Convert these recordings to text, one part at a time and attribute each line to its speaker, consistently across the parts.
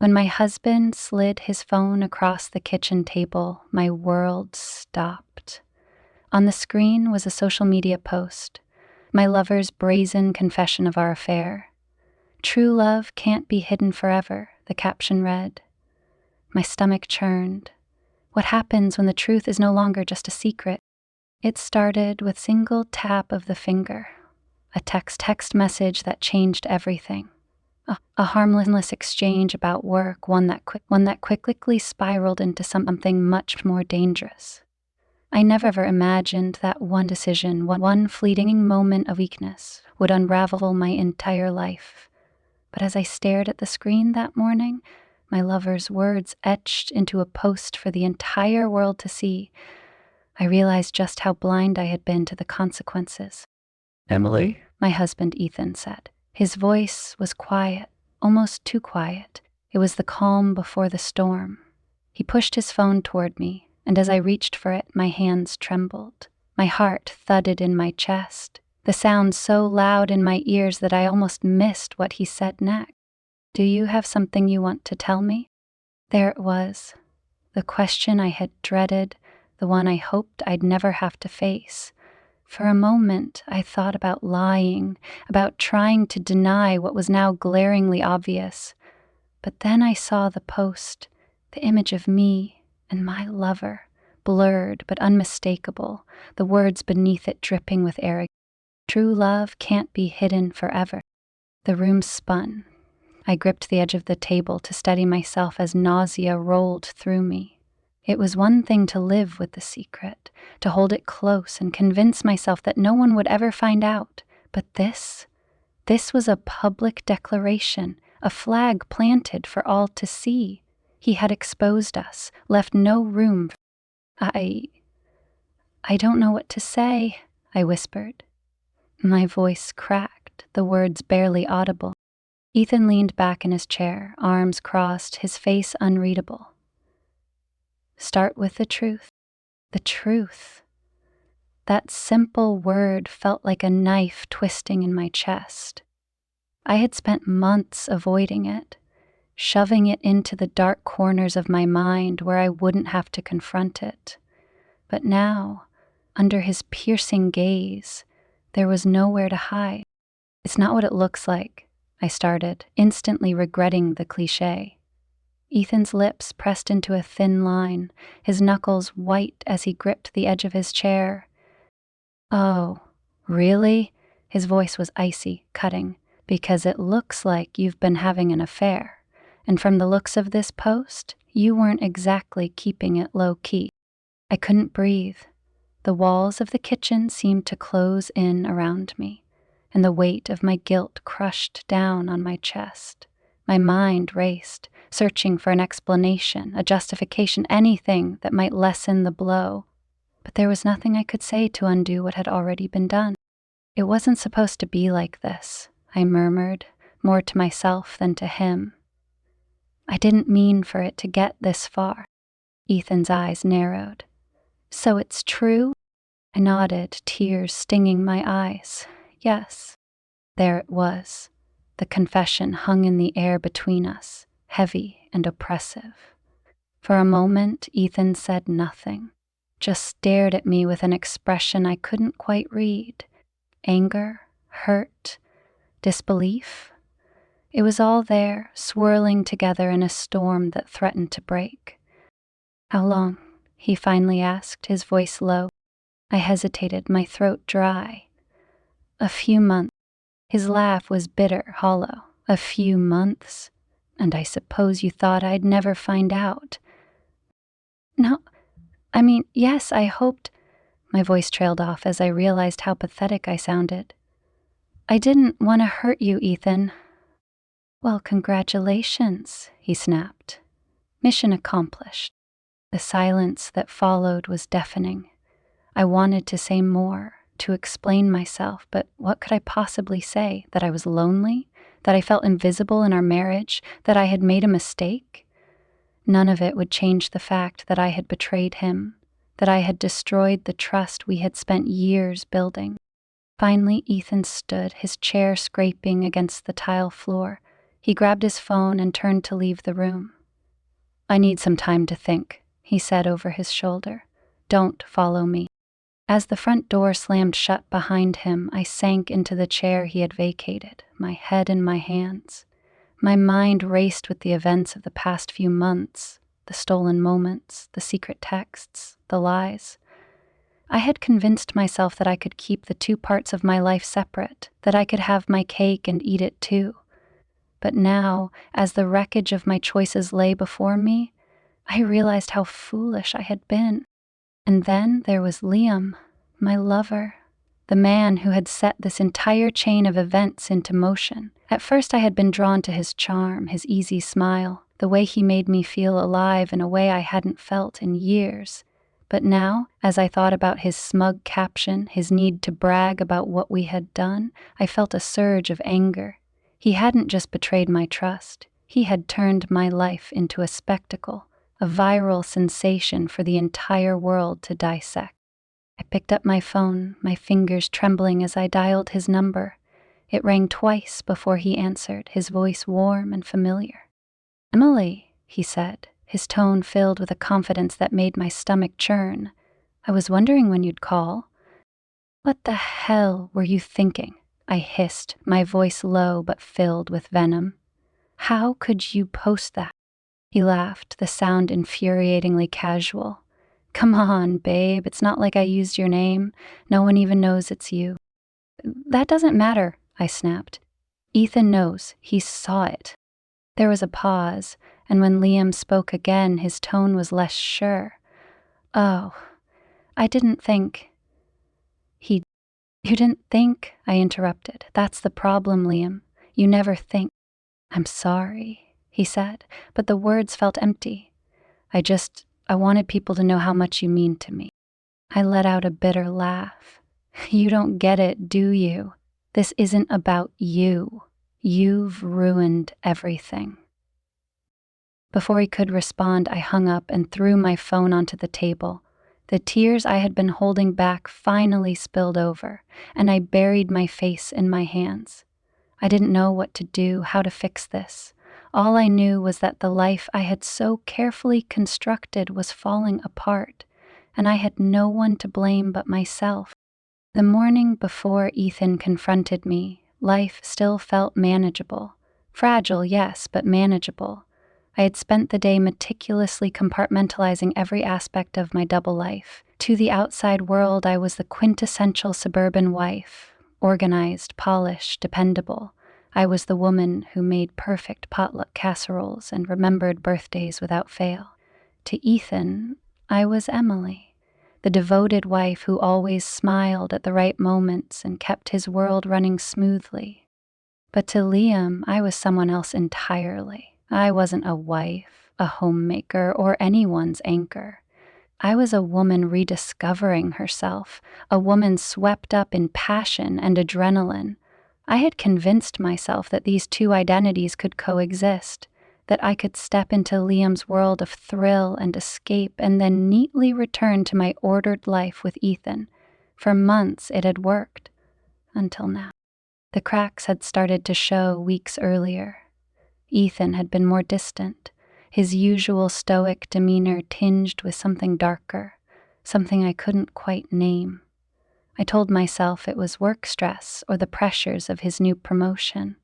Speaker 1: When my husband slid his phone across the kitchen table, my world stopped. On the screen was a social media post, my lover's brazen confession of our affair. "True love can't be hidden forever," the caption read. My stomach churned. What happens when the truth is no longer just a secret? It started with a single tap of the finger, a text message that changed everything. A harmless exchange about work, one that quickly spiraled into something much more dangerous. I never ever imagined that one decision, one fleeting moment of weakness, would unravel my entire life. But as I stared at the screen that morning, my lover's words etched into a post for the entire world to see, I realized just how blind I had been to the consequences.
Speaker 2: "Emily?"
Speaker 1: My husband Ethan said. His voice was quiet, almost too quiet. It was the calm before the storm. He pushed his phone toward me, and as I reached for it, my hands trembled. My heart thudded in my chest, the sound so loud in my ears that I almost missed what he said next. "Do you have something you want to tell me?" There it was, the question I had dreaded, the one I hoped I'd never have to face. For a moment, I thought about lying, about trying to deny what was now glaringly obvious. But then I saw the post, the image of me and my lover, blurred but unmistakable, the words beneath it dripping with arrogance. "True love can't be hidden forever." The room spun. I gripped the edge of the table to steady myself as nausea rolled through me. It was one thing to live with the secret, to hold it close and convince myself that no one would ever find out. But this was a public declaration, a flag planted for all to see. He had exposed us, left no room. I don't know what to say," I whispered. My voice cracked, the words barely audible. Ethan leaned back in his chair, arms crossed, his face unreadable. "Start with the truth." The truth. That simple word felt like a knife twisting in my chest. I had spent months avoiding it, shoving it into the dark corners of my mind where I wouldn't have to confront it. But now, under his piercing gaze, there was nowhere to hide. "It's not what it looks like," I started, instantly regretting the cliché. Ethan's lips pressed into a thin line, his knuckles white as he gripped the edge of his chair. "Oh, really?" His voice was icy, cutting. "Because it looks like you've been having an affair. And from the looks of this post, you weren't exactly keeping it low-key." I couldn't breathe. The walls of the kitchen seemed to close in around me, and the weight of my guilt crushed down on my chest. My mind raced, searching for an explanation, a justification, anything that might lessen the blow. But there was nothing I could say to undo what had already been done. "It wasn't supposed to be like this," I murmured, more to myself than to him. "I didn't mean for it to get this far." Ethan's eyes narrowed. "So it's true?" I nodded, tears stinging my eyes. Yes. There it was. The confession hung in the air between us, heavy and oppressive. For a moment, Ethan said nothing, just stared at me with an expression I couldn't quite read. Anger, hurt, disbelief. It was all there, swirling together in a storm that threatened to break. "How long?" he finally asked, his voice low. I hesitated, my throat dry. "A few months." His laugh was bitter, hollow. "A few months? And I suppose you thought I'd never find out." "No, I mean, yes, I hoped—" My voice trailed off as I realized how pathetic I sounded. "I didn't want to hurt you, Ethan." "Well, congratulations," he snapped. "Mission accomplished." The silence that followed was deafening. I wanted to say more, to explain myself, but what could I possibly say? That I was lonely? That I felt invisible in our marriage? That I had made a mistake? None of it would change the fact that I had betrayed him, that I had destroyed the trust we had spent years building. Finally, Ethan stood, his chair scraping against the tile floor, He grabbed his phone and turned to leave the room. "I need some time to think," he said over his shoulder. "Don't follow me." As the front door slammed shut behind him, I sank into the chair he had vacated, my head in my hands. My mind raced with the events of the past few months, the stolen moments, the secret texts, the lies. I had convinced myself that I could keep the two parts of my life separate, that I could have my cake and eat it too. But now, as the wreckage of my choices lay before me, I realized how foolish I had been. And then there was Liam, my lover, the man who had set this entire chain of events into motion. At first I had been drawn to his charm, his easy smile, the way he made me feel alive in a way I hadn't felt in years. But now, as I thought about his smug caption, his need to brag about what we had done, I felt a surge of anger. He hadn't just betrayed my trust, he had turned my life into a spectacle, a viral sensation for the entire world to dissect. I picked up my phone, my fingers trembling as I dialed his number. It rang twice before he answered, his voice warm and familiar. "Emily," he said, his tone filled with a confidence that made my stomach churn. "I was wondering when you'd call." "What the hell were you thinking?" I hissed, my voice low but filled with venom. "How could you post that?" He laughed, the sound infuriatingly casual. "Come on, babe, it's not like I used your name. No one even knows it's you." "That doesn't matter," I snapped. "Ethan knows. He saw it." There was a pause, and when Liam spoke again, his tone was less sure. "Oh, I didn't think." "You didn't think?" I interrupted. "That's the problem, Liam. You never think." "I'm sorry," he said, but the words felt empty. I wanted people to know how much you mean to me." I let out a bitter laugh. "You don't get it, do you? This isn't about you. You've ruined everything." Before he could respond, I hung up and threw my phone onto the table. The tears I had been holding back finally spilled over, and I buried my face in my hands. I didn't know what to do, how to fix this. All I knew was that the life I had so carefully constructed was falling apart, and I had no one to blame but myself. The morning before Ethan confronted me, life still felt manageable. Fragile, yes, but manageable. I had spent the day meticulously compartmentalizing every aspect of my double life. To the outside world, I was the quintessential suburban wife, organized, polished, dependable. I was the woman who made perfect potluck casseroles and remembered birthdays without fail. To Ethan, I was Emily, the devoted wife who always smiled at the right moments and kept his world running smoothly. But to Liam, I was someone else entirely. I wasn't a wife, a homemaker, or anyone's anchor. I was a woman rediscovering herself, a woman swept up in passion and adrenaline. I had convinced myself that these two identities could coexist, that I could step into Liam's world of thrill and escape and then neatly return to my ordered life with Ethan. For months it had worked, until now. The cracks had started to show weeks earlier. Ethan had been more distant, his usual stoic demeanor tinged with something darker, something I couldn't quite name. I told myself it was work stress or the pressures of his new promotion.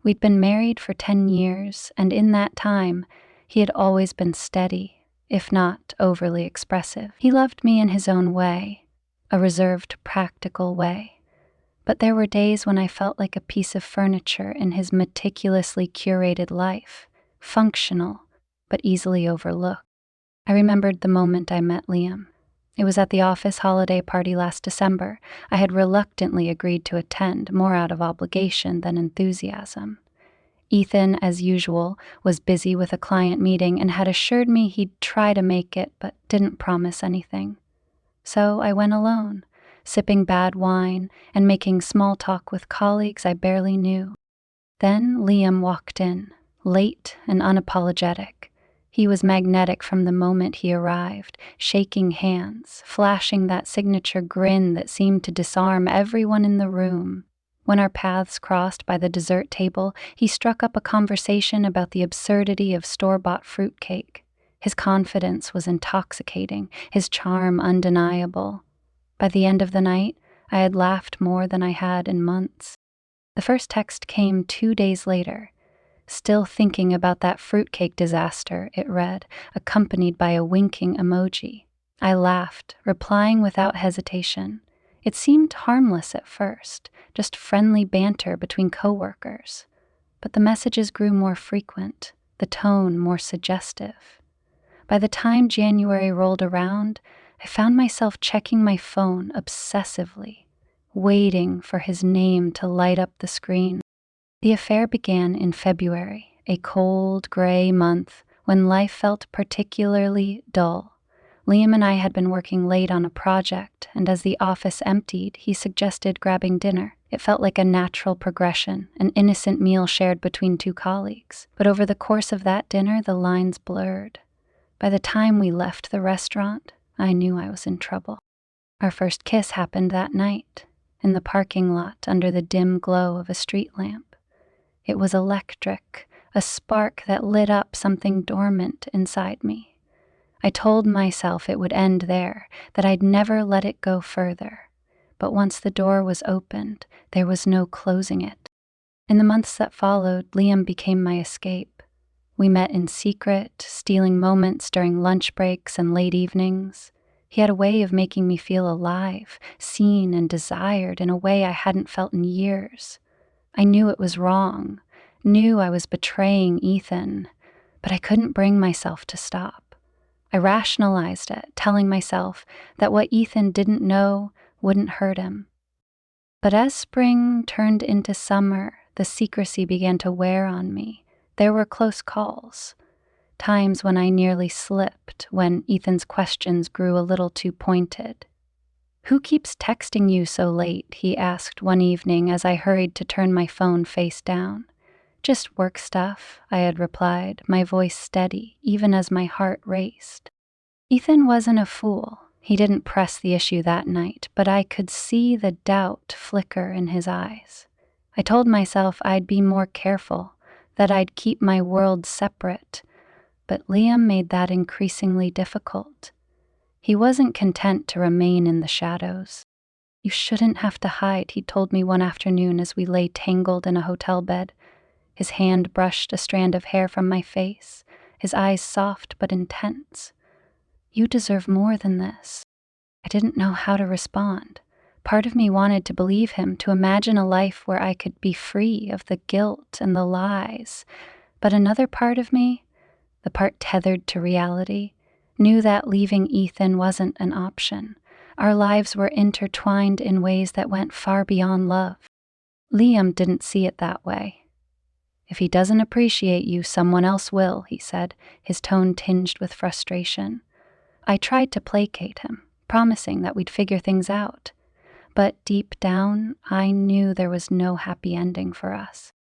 Speaker 1: We'd been married for 10 years, and in that time, he had always been steady, if not overly expressive. He loved me in his own way, a reserved, practical way. But there were days when I felt like a piece of furniture in his meticulously curated life, functional, but easily overlooked. I remembered the moment I met Liam. It was at the office holiday party last December. I had reluctantly agreed to attend, more out of obligation than enthusiasm. Ethan, as usual, was busy with a client meeting and had assured me he'd try to make it, but didn't promise anything. So I went alone, sipping bad wine and making small talk with colleagues I barely knew. Then Liam walked in, late and unapologetic. He was magnetic from the moment he arrived, shaking hands, flashing that signature grin that seemed to disarm everyone in the room. When our paths crossed by the dessert table, he struck up a conversation about the absurdity of store-bought fruitcake. His confidence was intoxicating, his charm undeniable. By the end of the night, I had laughed more than I had in months. The first text came 2 days later. "Still thinking about that fruitcake disaster," it read, accompanied by a winking emoji. I laughed, replying without hesitation. It seemed harmless at first, just friendly banter between coworkers. But the messages grew more frequent, the tone more suggestive. By the time January rolled around, I found myself checking my phone obsessively, waiting for his name to light up the screen. The affair began in February, a cold, gray month when life felt particularly dull. Liam and I had been working late on a project, and as the office emptied, he suggested grabbing dinner. It felt like a natural progression, an innocent meal shared between two colleagues. But over the course of that dinner, the lines blurred. By the time we left the restaurant, I knew I was in trouble. Our first kiss happened that night, in the parking lot under the dim glow of a street lamp. It was electric, a spark that lit up something dormant inside me. I told myself it would end there, that I'd never let it go further. But once the door was opened, there was no closing it. In the months that followed, Liam became my escape. We met in secret, stealing moments during lunch breaks and late evenings. He had a way of making me feel alive, seen and desired in a way I hadn't felt in years. I knew it was wrong, knew I was betraying Ethan, but I couldn't bring myself to stop. I rationalized it, telling myself that what Ethan didn't know wouldn't hurt him. But as spring turned into summer, the secrecy began to wear on me. There were close calls, times when I nearly slipped, when Ethan's questions grew a little too pointed. "Who keeps texting you so late?" he asked one evening as I hurried to turn my phone face down. "Just work stuff," I had replied, my voice steady, even as my heart raced. Ethan wasn't a fool. He didn't press the issue that night, but I could see the doubt flicker in his eyes. I told myself I'd be more careful, that I'd keep my world separate, but Liam made that increasingly difficult. He wasn't content to remain in the shadows. "You shouldn't have to hide," he told me one afternoon as we lay tangled in a hotel bed. His hand brushed a strand of hair from my face, his eyes soft but intense. "You deserve more than this." I didn't know how to respond. Part of me wanted to believe him, to imagine a life where I could be free of the guilt and the lies. But another part of me, the part tethered to reality, knew that leaving Ethan wasn't an option. Our lives were intertwined in ways that went far beyond love. Liam didn't see it that way. "If he doesn't appreciate you, someone else will," he said, his tone tinged with frustration. I tried to placate him, promising that we'd figure things out. But deep down, I knew there was no happy ending for us.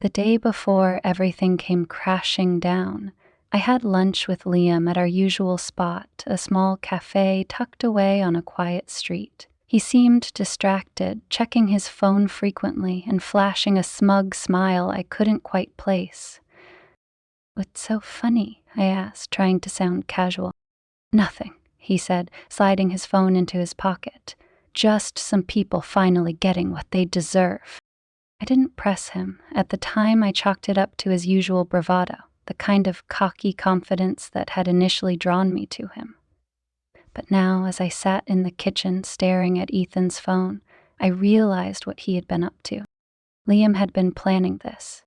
Speaker 1: The day before everything came crashing down, I had lunch with Liam at our usual spot, a small cafe tucked away on a quiet street. He seemed distracted, checking his phone frequently and flashing a smug smile I couldn't quite place. "What's so funny?" I asked, trying to sound casual. "Nothing," he said, sliding his phone into his pocket. "Just some people finally getting what they deserve." I didn't press him. At the time, I chalked it up to his usual bravado, the kind of cocky confidence that had initially drawn me to him. But now, as I sat in the kitchen staring at Ethan's phone, I realized what he had been up to. Liam had been planning this.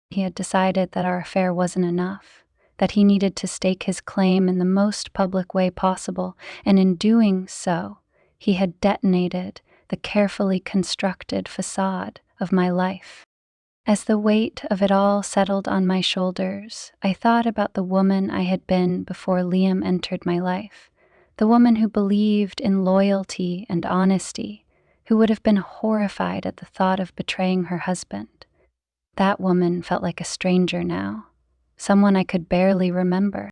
Speaker 1: He had decided that our affair wasn't enough, that he needed to stake his claim in the most public way possible, and in doing so, he had detonated the carefully constructed facade of my life. As the weight of it all settled on my shoulders, I thought about the woman I had been before Liam entered my life. The woman who believed in loyalty and honesty, who would have been horrified at the thought of betraying her husband. That woman felt like a stranger now, someone I could barely remember.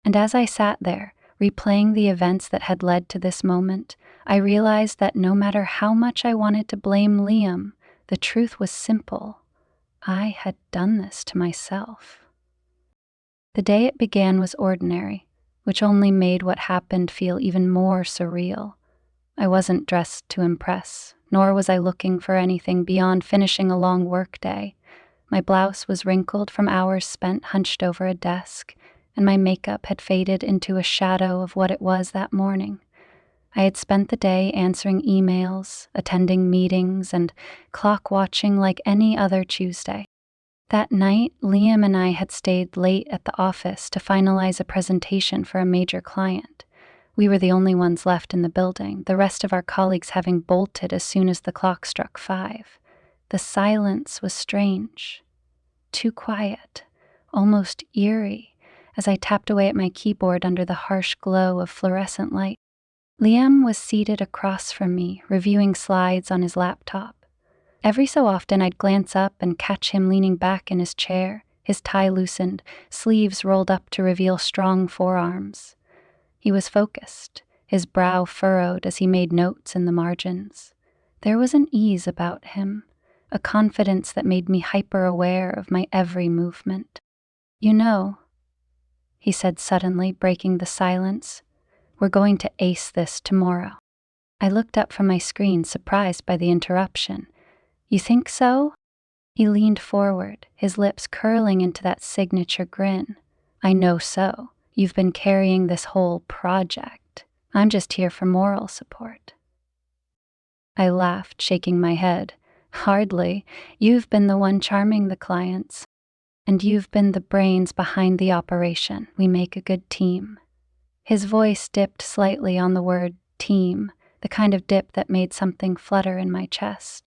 Speaker 1: And as I sat there, replaying the events that had led to this moment, I realized that no matter how much I wanted to blame Liam, The truth was simple. I had done this to myself. The day it began was ordinary, which only made what happened feel even more surreal. I wasn't dressed to impress, nor was I looking for anything beyond finishing a long workday. My blouse was wrinkled from hours spent hunched over a desk, and my makeup had faded into a shadow of what it was that morning. I had spent the day answering emails, attending meetings, and clock watching like any other Tuesday. That night, Liam and I had stayed late at the office to finalize a presentation for a major client. We were the only ones left in the building, the rest of our colleagues having bolted as soon as the clock struck 5. The silence was strange, too quiet, almost eerie, as I tapped away at my keyboard under the harsh glow of fluorescent light. Liam was seated across from me, reviewing slides on his laptop. Every so often I'd glance up and catch him leaning back in his chair, his tie loosened, sleeves rolled up to reveal strong forearms. He was focused, his brow furrowed as he made notes in the margins. There was an ease about him, a confidence that made me hyper-aware of my every movement. "You know," he said suddenly, breaking the silence, "we're going to ace this tomorrow." I looked up from my screen, surprised by the interruption. "You think so?" He leaned forward, his lips curling into that signature grin. "I know so. You've been carrying this whole project. I'm just here for moral support." I laughed, shaking my head. "Hardly. You've been the one charming the clients. And you've been the brains behind the operation. We make a good team." His voice dipped slightly on the word team, the kind of dip that made something flutter in my chest.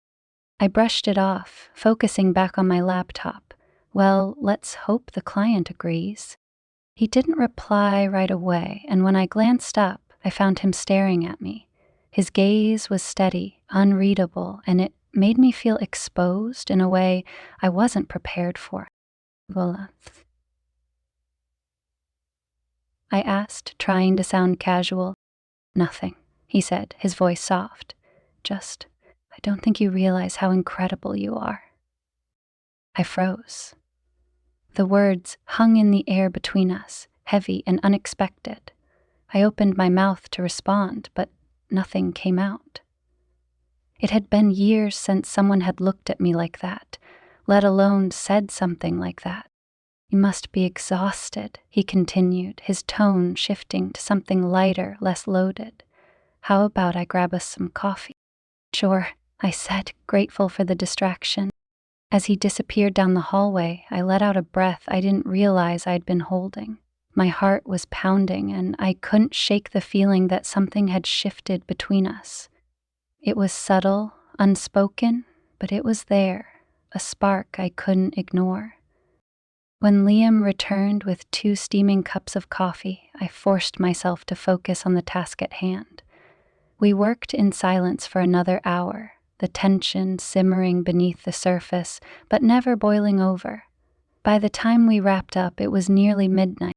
Speaker 1: I brushed it off, focusing back on my laptop. Well, let's hope the client agrees. He didn't reply right away, and when I glanced up, I found him staring at me. His gaze was steady, unreadable, and it made me feel exposed in a way I wasn't prepared for. "Voila," I asked, trying to sound casual. "Nothing," he said, his voice soft. "Just, I don't think you realize how incredible you are." I froze. The words hung in the air between us, heavy and unexpected. I opened my mouth to respond, but nothing came out. It had been years since someone had looked at me like that, let alone said something like that. "You must be exhausted," he continued, his tone shifting to something lighter, less loaded. "How about I grab us some coffee?" "Sure," I said, grateful for the distraction. As he disappeared down the hallway, I let out a breath I didn't realize I'd been holding. My heart was pounding, and I couldn't shake the feeling that something had shifted between us. It was subtle, unspoken, but it was there, a spark I couldn't ignore. When Liam returned with 2 steaming cups of coffee, I forced myself to focus on the task at hand. We worked in silence for another hour, the tension simmering beneath the surface, but never boiling over. By the time we wrapped up, it was nearly midnight.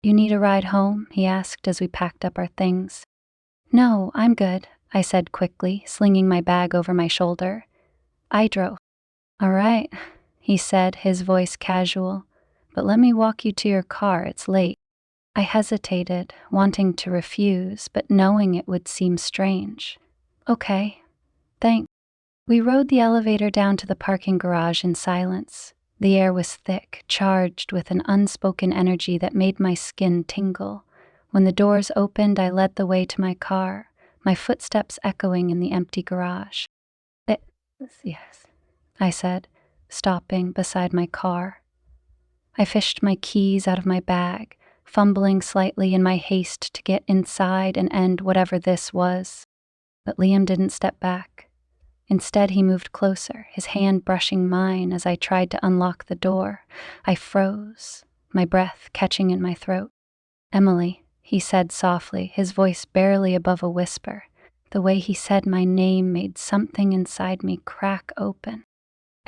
Speaker 1: "You need a ride home?" he asked as we packed up our things. "No, I'm good," I said quickly, slinging my bag over my shoulder. "I drove." "All right," he said, his voice casual. "But let me walk you to your car, it's late." I hesitated, wanting to refuse, but knowing it would seem strange. "Okay, thanks." We rode the elevator down to the parking garage in silence. The air was thick, charged with an unspoken energy that made my skin tingle. When the doors opened, I led the way to my car, my footsteps echoing in the empty garage. Yes, I said, stopping beside my car. I fished my keys out of my bag, fumbling slightly in my haste to get inside and end whatever this was. But Liam didn't step back. Instead, he moved closer, his hand brushing mine as I tried to unlock the door. I froze, my breath catching in my throat. "Emily," he said softly, his voice barely above a whisper. The way he said my name made something inside me crack open.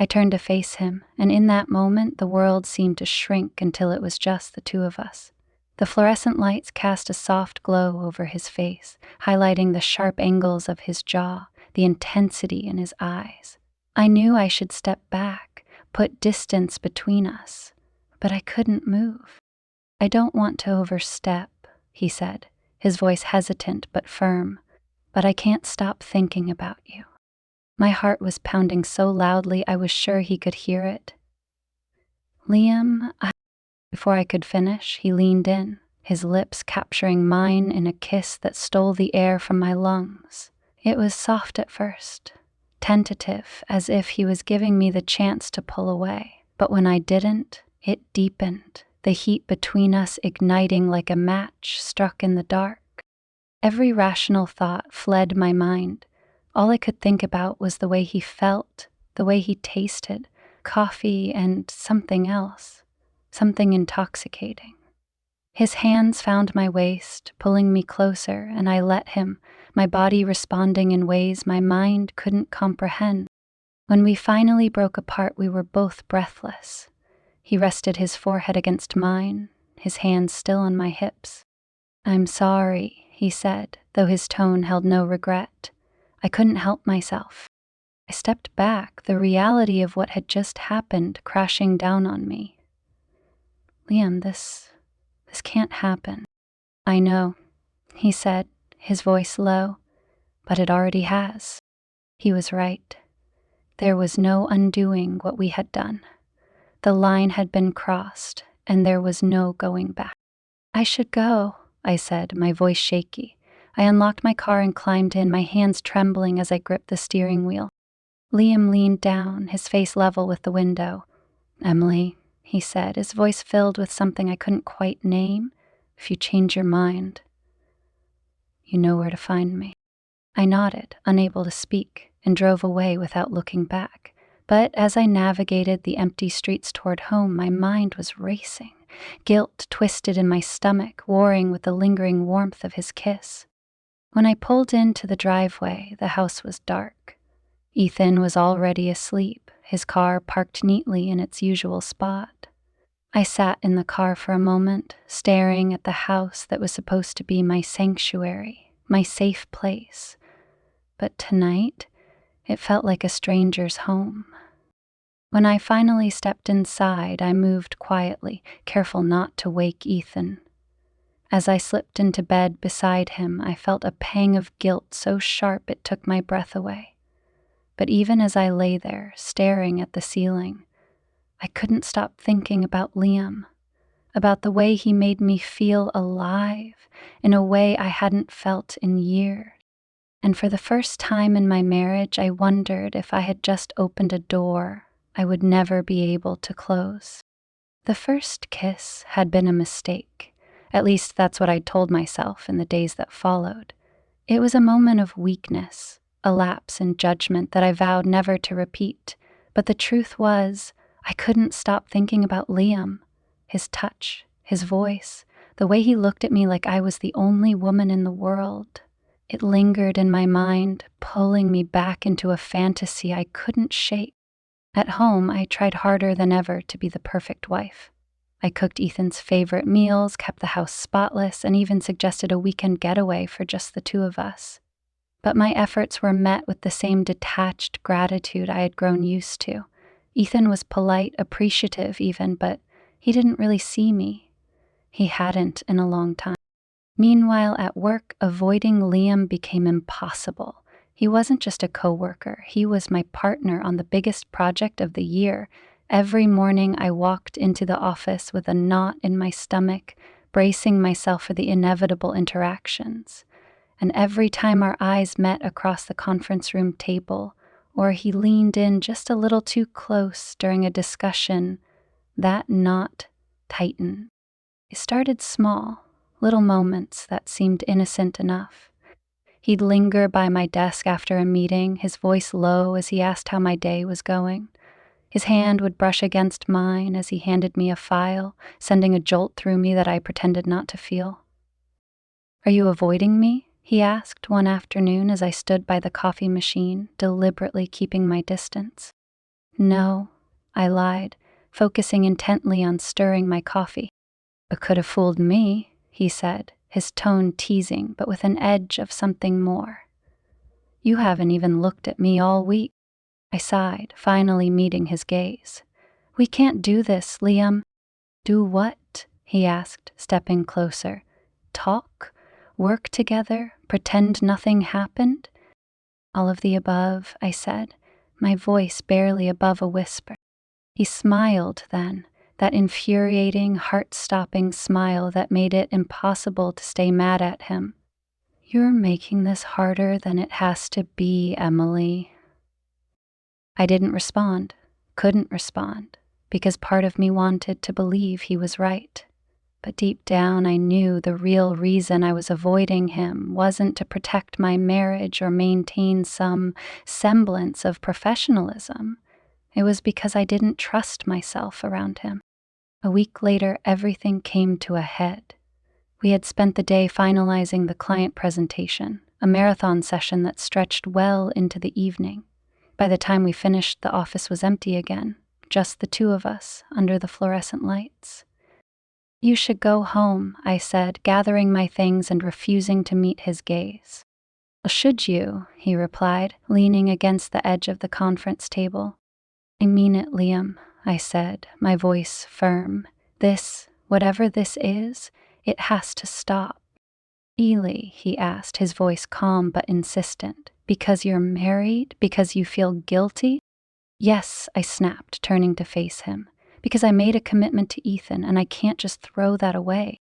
Speaker 1: I turned to face him, and in that moment the world seemed to shrink until it was just the two of us. The fluorescent lights cast a soft glow over his face, highlighting the sharp angles of his jaw, the intensity in his eyes. I knew I should step back, put distance between us, but I couldn't move. I don't want to overstep, he said, his voice hesitant but firm, but I can't stop thinking about you. My heart was pounding so loudly I was sure he could hear it. Liam, Before I could finish, he leaned in, his lips capturing mine in a kiss that stole the air from my lungs. It was soft at first, tentative, as if he was giving me the chance to pull away. But when I didn't, it deepened, the heat between us igniting like a match struck in the dark. Every rational thought fled my mind. All I could think about was the way he felt, the way he tasted, coffee and something else, something intoxicating. His hands found my waist, pulling me closer, and I let him, my body responding in ways my mind couldn't comprehend. When we finally broke apart, we were both breathless. He rested his forehead against mine, his hands still on my hips. "I'm sorry," he said, though his tone held no regret. I couldn't help myself. I stepped back, the reality of what had just happened crashing down on me. "Liam, this can't happen." "I know," he said, his voice low, "but it already has." He was right. There was no undoing what we had done. The line had been crossed, and there was no going back. "I should go," I said, my voice shaky. I unlocked my car and climbed in, my hands trembling as I gripped the steering wheel. Liam leaned down, his face level with the window. "Emily," he said, his voice filled with something I couldn't quite name, "if you change your mind, you know where to find me." I nodded, unable to speak, and drove away without looking back. But as I navigated the empty streets toward home, my mind was racing. Guilt twisted in my stomach, warring with the lingering warmth of his kiss. When I pulled into the driveway, the house was dark. Ethan was already asleep, his car parked neatly in its usual spot. I sat in the car for a moment, staring at the house that was supposed to be my sanctuary, my safe place. But tonight, it felt like a stranger's home. When I finally stepped inside, I moved quietly, careful not to wake Ethan. As I slipped into bed beside him, I felt a pang of guilt so sharp it took my breath away. But even as I lay there, staring at the ceiling, I couldn't stop thinking about Liam, about the way he made me feel alive in a way I hadn't felt in years. And for the first time in my marriage, I wondered if I had just opened a door I would never be able to close. The first kiss had been a mistake. At least that's what I told myself in the days that followed. It was a moment of weakness, a lapse in judgment that I vowed never to repeat. But the truth was, I couldn't stop thinking about Liam, his touch, his voice, the way he looked at me like I was the only woman in the world. It lingered in my mind, pulling me back into a fantasy I couldn't shake. At home, I tried harder than ever to be the perfect wife. I cooked Ethan's favorite meals, kept the house spotless, and even suggested a weekend getaway for just the two of us. But my efforts were met with the same detached gratitude I had grown used to. Ethan was polite, appreciative even, but he didn't really see me. He hadn't in a long time. Meanwhile, at work, avoiding Liam became impossible. He wasn't just a coworker, he was my partner on the biggest project of the year. Every morning I walked into the office with a knot in my stomach, bracing myself for the inevitable interactions. And every time our eyes met across the conference room table, or he leaned in just a little too close during a discussion, that knot tightened. It started small, little moments that seemed innocent enough. He'd linger by my desk after a meeting, his voice low as he asked how my day was going. His hand would brush against mine as he handed me a file, sending a jolt through me that I pretended not to feel. "Are you avoiding me?" he asked one afternoon as I stood by the coffee machine, deliberately keeping my distance. "No," I lied, focusing intently on stirring my coffee. "It could have fooled me," he said, his tone teasing, but with an edge of something more. "You haven't even looked at me all week." I sighed, finally meeting his gaze. We can't do this, Liam. Do what? He asked, stepping closer. Talk? Work together? Pretend nothing happened? All of the above, I said, my voice barely above a whisper. He smiled then, that infuriating, heart-stopping smile that made it impossible to stay mad at him. You're making this harder than it has to be, Emily. I didn't respond, couldn't respond, because part of me wanted to believe he was right. But deep down I knew the real reason I was avoiding him wasn't to protect my marriage or maintain some semblance of professionalism. It was because I didn't trust myself around him. A week later, everything came to a head. We had spent the day finalizing the client presentation, a marathon session that stretched well into the evening. By the time we finished, the office was empty again, just the two of us under the fluorescent lights. You should go home, I said, gathering my things and refusing to meet his gaze. Well, should you? He replied, leaning against the edge of the conference table. I mean it, Liam, I said, my voice firm. This, whatever this is, it has to stop. Really, he asked, his voice calm but insistent. Because you're married? Because you feel guilty? Yes, I snapped, turning to face him. Because I made a commitment to Ethan, and I can't just throw that away.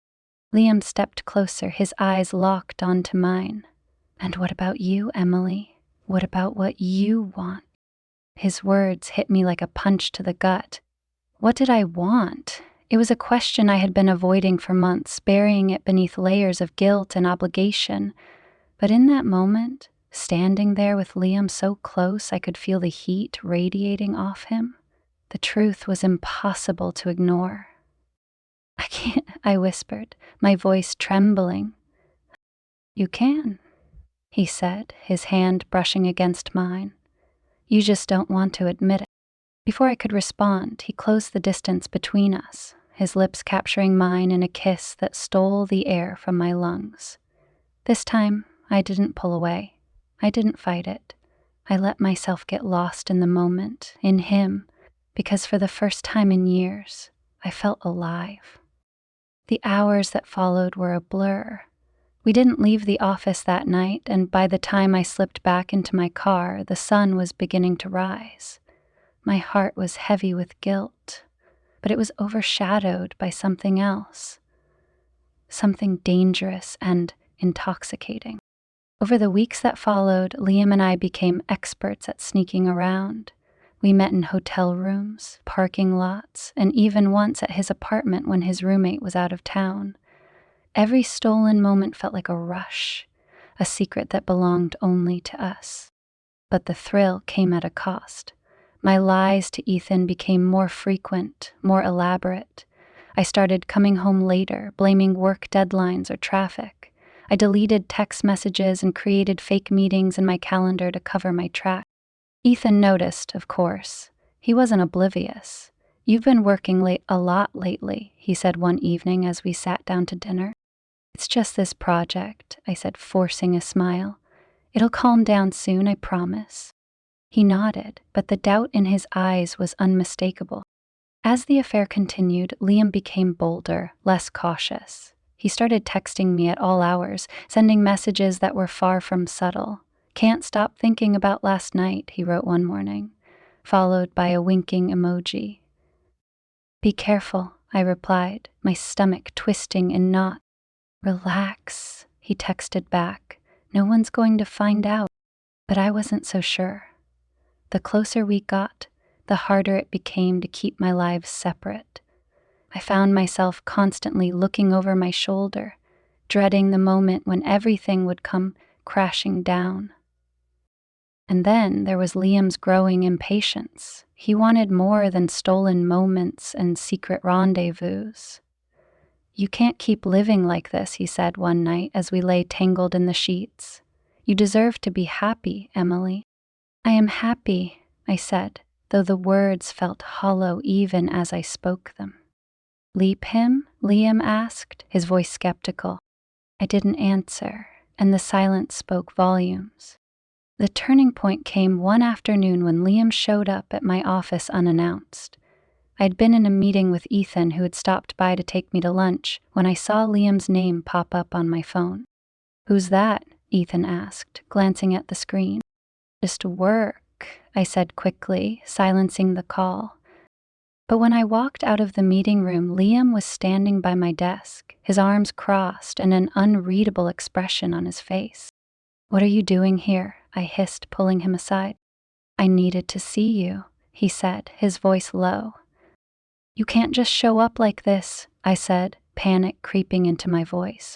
Speaker 1: Liam stepped closer, his eyes locked onto mine. And what about you, Emily? What about what you want? His words hit me like a punch to the gut. What did I want? It was a question I had been avoiding for months, burying it beneath layers of guilt and obligation. But in that moment, standing there with Liam so close I could feel the heat radiating off him, the truth was impossible to ignore. I can't, I whispered, my voice trembling. You can, he said, his hand brushing against mine. You just don't want to admit it. Before I could respond, he closed the distance between us, his lips capturing mine in a kiss that stole the air from my lungs. This time, I didn't pull away. I didn't fight it. I let myself get lost in the moment, in him, because for the first time in years, I felt alive. The hours that followed were a blur. We didn't leave the office that night, and by the time I slipped back into my car, the sun was beginning to rise. My heart was heavy with guilt, but it was overshadowed by something else, something dangerous and intoxicating. Over the weeks that followed, Liam and I became experts at sneaking around. We met in hotel rooms, parking lots, and even once at his apartment when his roommate was out of town. Every stolen moment felt like a rush, a secret that belonged only to us. But the thrill came at a cost. My lies to Ethan became more frequent, more elaborate. I started coming home later, blaming work deadlines or traffic. I deleted text messages and created fake meetings in my calendar to cover my tracks. Ethan noticed, of course. He wasn't oblivious. You've been working late a lot lately, he said one evening as we sat down to dinner. It's just this project, I said, forcing a smile. It'll calm down soon, I promise. He nodded, but the doubt in his eyes was unmistakable. As the affair continued, Liam became bolder, less cautious. He started texting me at all hours, sending messages that were far from subtle. Can't stop thinking about last night, he wrote one morning, followed by a winking emoji. Be careful, I replied, my stomach twisting in knots. Relax, he texted back. No one's going to find out. But I wasn't so sure. The closer we got, the harder it became to keep my lives separate. I found myself constantly looking over my shoulder, dreading the moment when everything would come crashing down. And then there was Liam's growing impatience. He wanted more than stolen moments and secret rendezvous. You can't keep living like this, he said one night as we lay tangled in the sheets. You deserve to be happy, Emily. I am happy, I said, though the words felt hollow even as I spoke them. Leap him? Liam asked, his voice skeptical. I didn't answer, and the silence spoke volumes. The turning point came one afternoon when Liam showed up at my office unannounced. I'd been in a meeting with Ethan, who had stopped by to take me to lunch, when I saw Liam's name pop up on my phone. "Who's that?" Ethan asked, glancing at the screen. "Just work," I said quickly, silencing the call. But when I walked out of the meeting room, Liam was standing by my desk, his arms crossed and an unreadable expression on his face. "What are you doing here?" I hissed, pulling him aside. "I needed to see you," he said, his voice low. "You can't just show up like this," I said, panic creeping into my voice.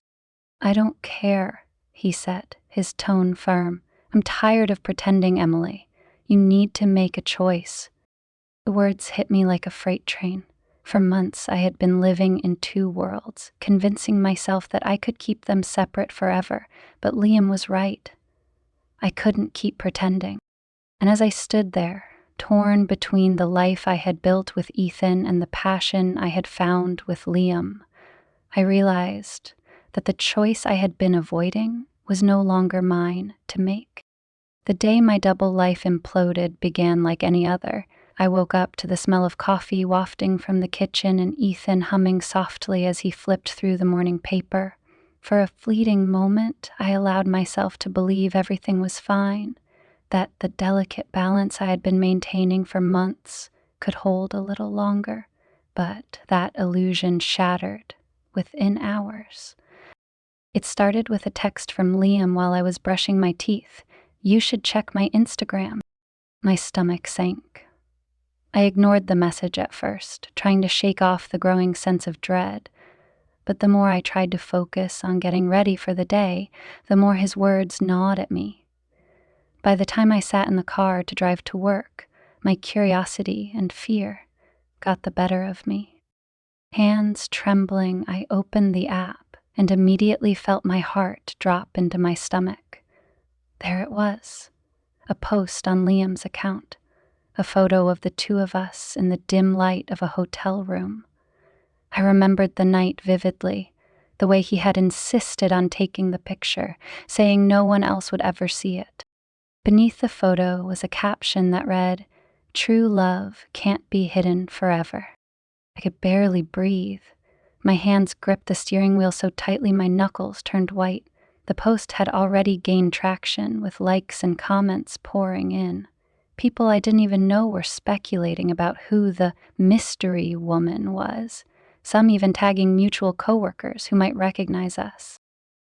Speaker 1: "I don't care," he said, his tone firm. "I'm tired of pretending, Emily. You need to make a choice." The words hit me like a freight train. For months, I had been living in two worlds, convincing myself that I could keep them separate forever, but Liam was right. I couldn't keep pretending. And as I stood there, torn between the life I had built with Ethan and the passion I had found with Liam, I realized that the choice I had been avoiding was no longer mine to make. The day my double life imploded began like any other. I woke up to the smell of coffee wafting from the kitchen and Ethan humming softly as he flipped through the morning paper. For a fleeting moment, I allowed myself to believe everything was fine, that the delicate balance I had been maintaining for months could hold a little longer. But that illusion shattered within hours. It started with a text from Liam while I was brushing my teeth. "You should check my Instagram." My stomach sank. I ignored the message at first, trying to shake off the growing sense of dread. But the more I tried to focus on getting ready for the day, the more his words gnawed at me. By the time I sat in the car to drive to work, my curiosity and fear got the better of me. Hands trembling, I opened the app and immediately felt my heart drop into my stomach. There it was, a post on Liam's account, a photo of the two of us in the dim light of a hotel room. I remembered the night vividly, the way he had insisted on taking the picture, saying no one else would ever see it. Beneath the photo was a caption that read, "True love can't be hidden forever." I could barely breathe. My hands gripped the steering wheel so tightly my knuckles turned white. The post had already gained traction, with likes and comments pouring in. People I didn't even know were speculating about who the mystery woman was, some even tagging mutual coworkers who might recognize us.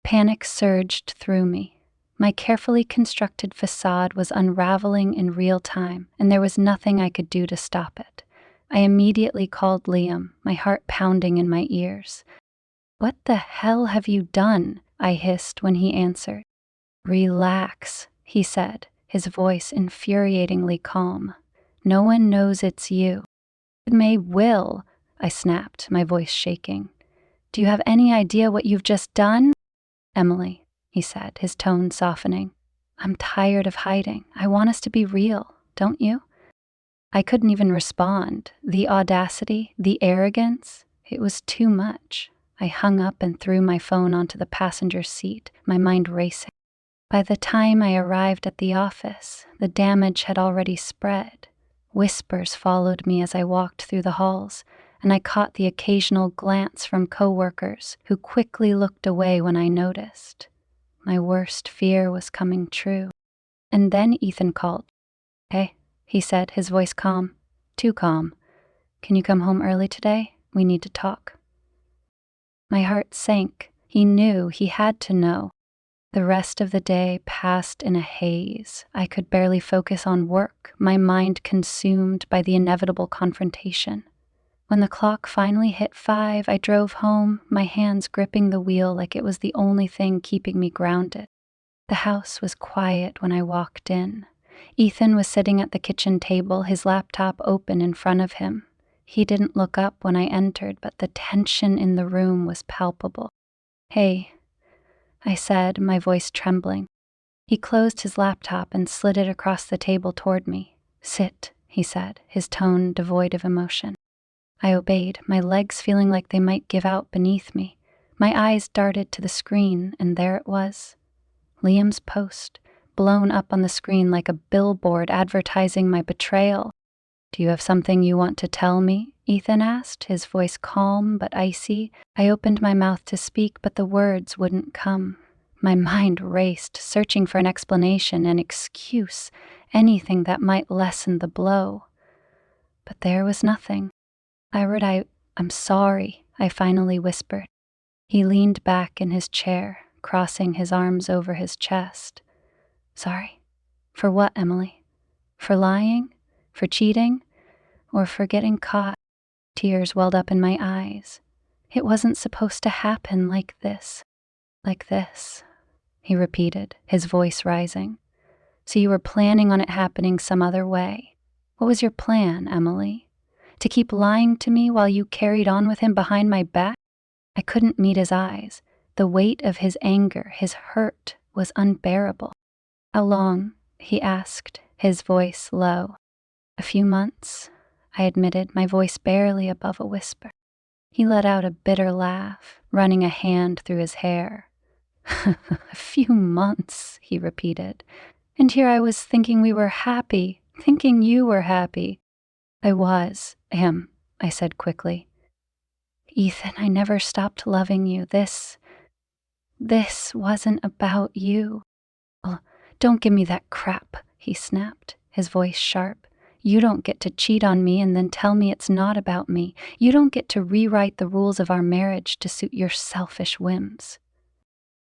Speaker 1: Panic surged through me. My carefully constructed facade was unraveling in real time, and there was nothing I could do to stop it. I immediately called Liam, my heart pounding in my ears. "What the hell have you done?" I hissed when he answered. "Relax," he said, his voice infuriatingly calm. "No one knows it's you." "May will," I snapped, my voice shaking. "Do you have any idea what you've just done?" "Emily," he said, his tone softening. "I'm tired of hiding. I want us to be real, don't you?" I couldn't even respond. The audacity, the arrogance, it was too much. I hung up and threw my phone onto the passenger seat, my mind racing. By the time I arrived at the office, the damage had already spread. Whispers followed me as I walked through the halls, and I caught the occasional glance from coworkers who quickly looked away when I noticed. My worst fear was coming true. And then Ethan called. "Hey," he said, his voice calm. Too calm. "Can you come home early today? We need to talk." My heart sank. He knew, he had to know. The rest of the day passed in a haze. I could barely focus on work, my mind consumed by the inevitable confrontation. When the clock finally hit 5, I drove home, my hands gripping the wheel like it was the only thing keeping me grounded. The house was quiet when I walked in. Ethan was sitting at the kitchen table, his laptop open in front of him. He didn't look up when I entered, but the tension in the room was palpable. "Hey," I said, my voice trembling. He closed his laptop and slid it across the table toward me. "Sit," he said, his tone devoid of emotion. I obeyed, my legs feeling like they might give out beneath me. My eyes darted to the screen, and there it was. Liam's post, blown up on the screen like a billboard advertising my betrayal. "Do you have something you want to tell me?" Ethan asked, his voice calm but icy. I opened my mouth to speak, but the words wouldn't come. My mind raced, searching for an explanation, an excuse, anything that might lessen the blow. But there was nothing. I'm sorry," I finally whispered. He leaned back in his chair, crossing his arms over his chest. "Sorry? For what, Emily? For lying? For cheating? Or for getting caught?" Tears welled up in my eyes. "It wasn't supposed to happen like this." "Like this," he repeated, his voice rising. "So you were planning on it happening some other way. What was your plan, Emily? To keep lying to me while you carried on with him behind my back?" I couldn't meet his eyes. The weight of his anger, his hurt, was unbearable. "How long?" he asked, his voice low. "A few months," I admitted, my voice barely above a whisper. He let out a bitter laugh, running a hand through his hair. "A few months," he repeated. "And here I was thinking we were happy, thinking you were happy." "I am," I said quickly. "Ethan, I never stopped loving you. This wasn't about you." "Well, don't give me that crap," he snapped, his voice sharp. "You don't get to cheat on me and then tell me it's not about me. You don't get to rewrite the rules of our marriage to suit your selfish whims."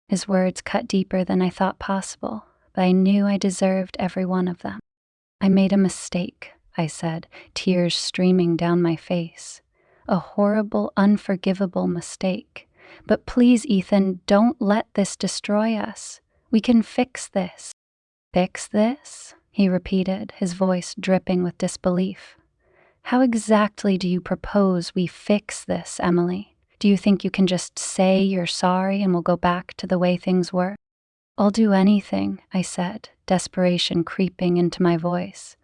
Speaker 1: His words cut deeper than I thought possible, but I knew I deserved every one of them. "I made a mistake," I said, tears streaming down my face. "A horrible, unforgivable mistake. But please, Ethan, don't let this destroy us. We can fix this." "Fix this?" he repeated, his voice dripping with disbelief. "How exactly do you propose we fix this, Emily? Do you think you can just say you're sorry and we'll go back to the way things were?" "I'll do anything," I said, desperation creeping into my voice.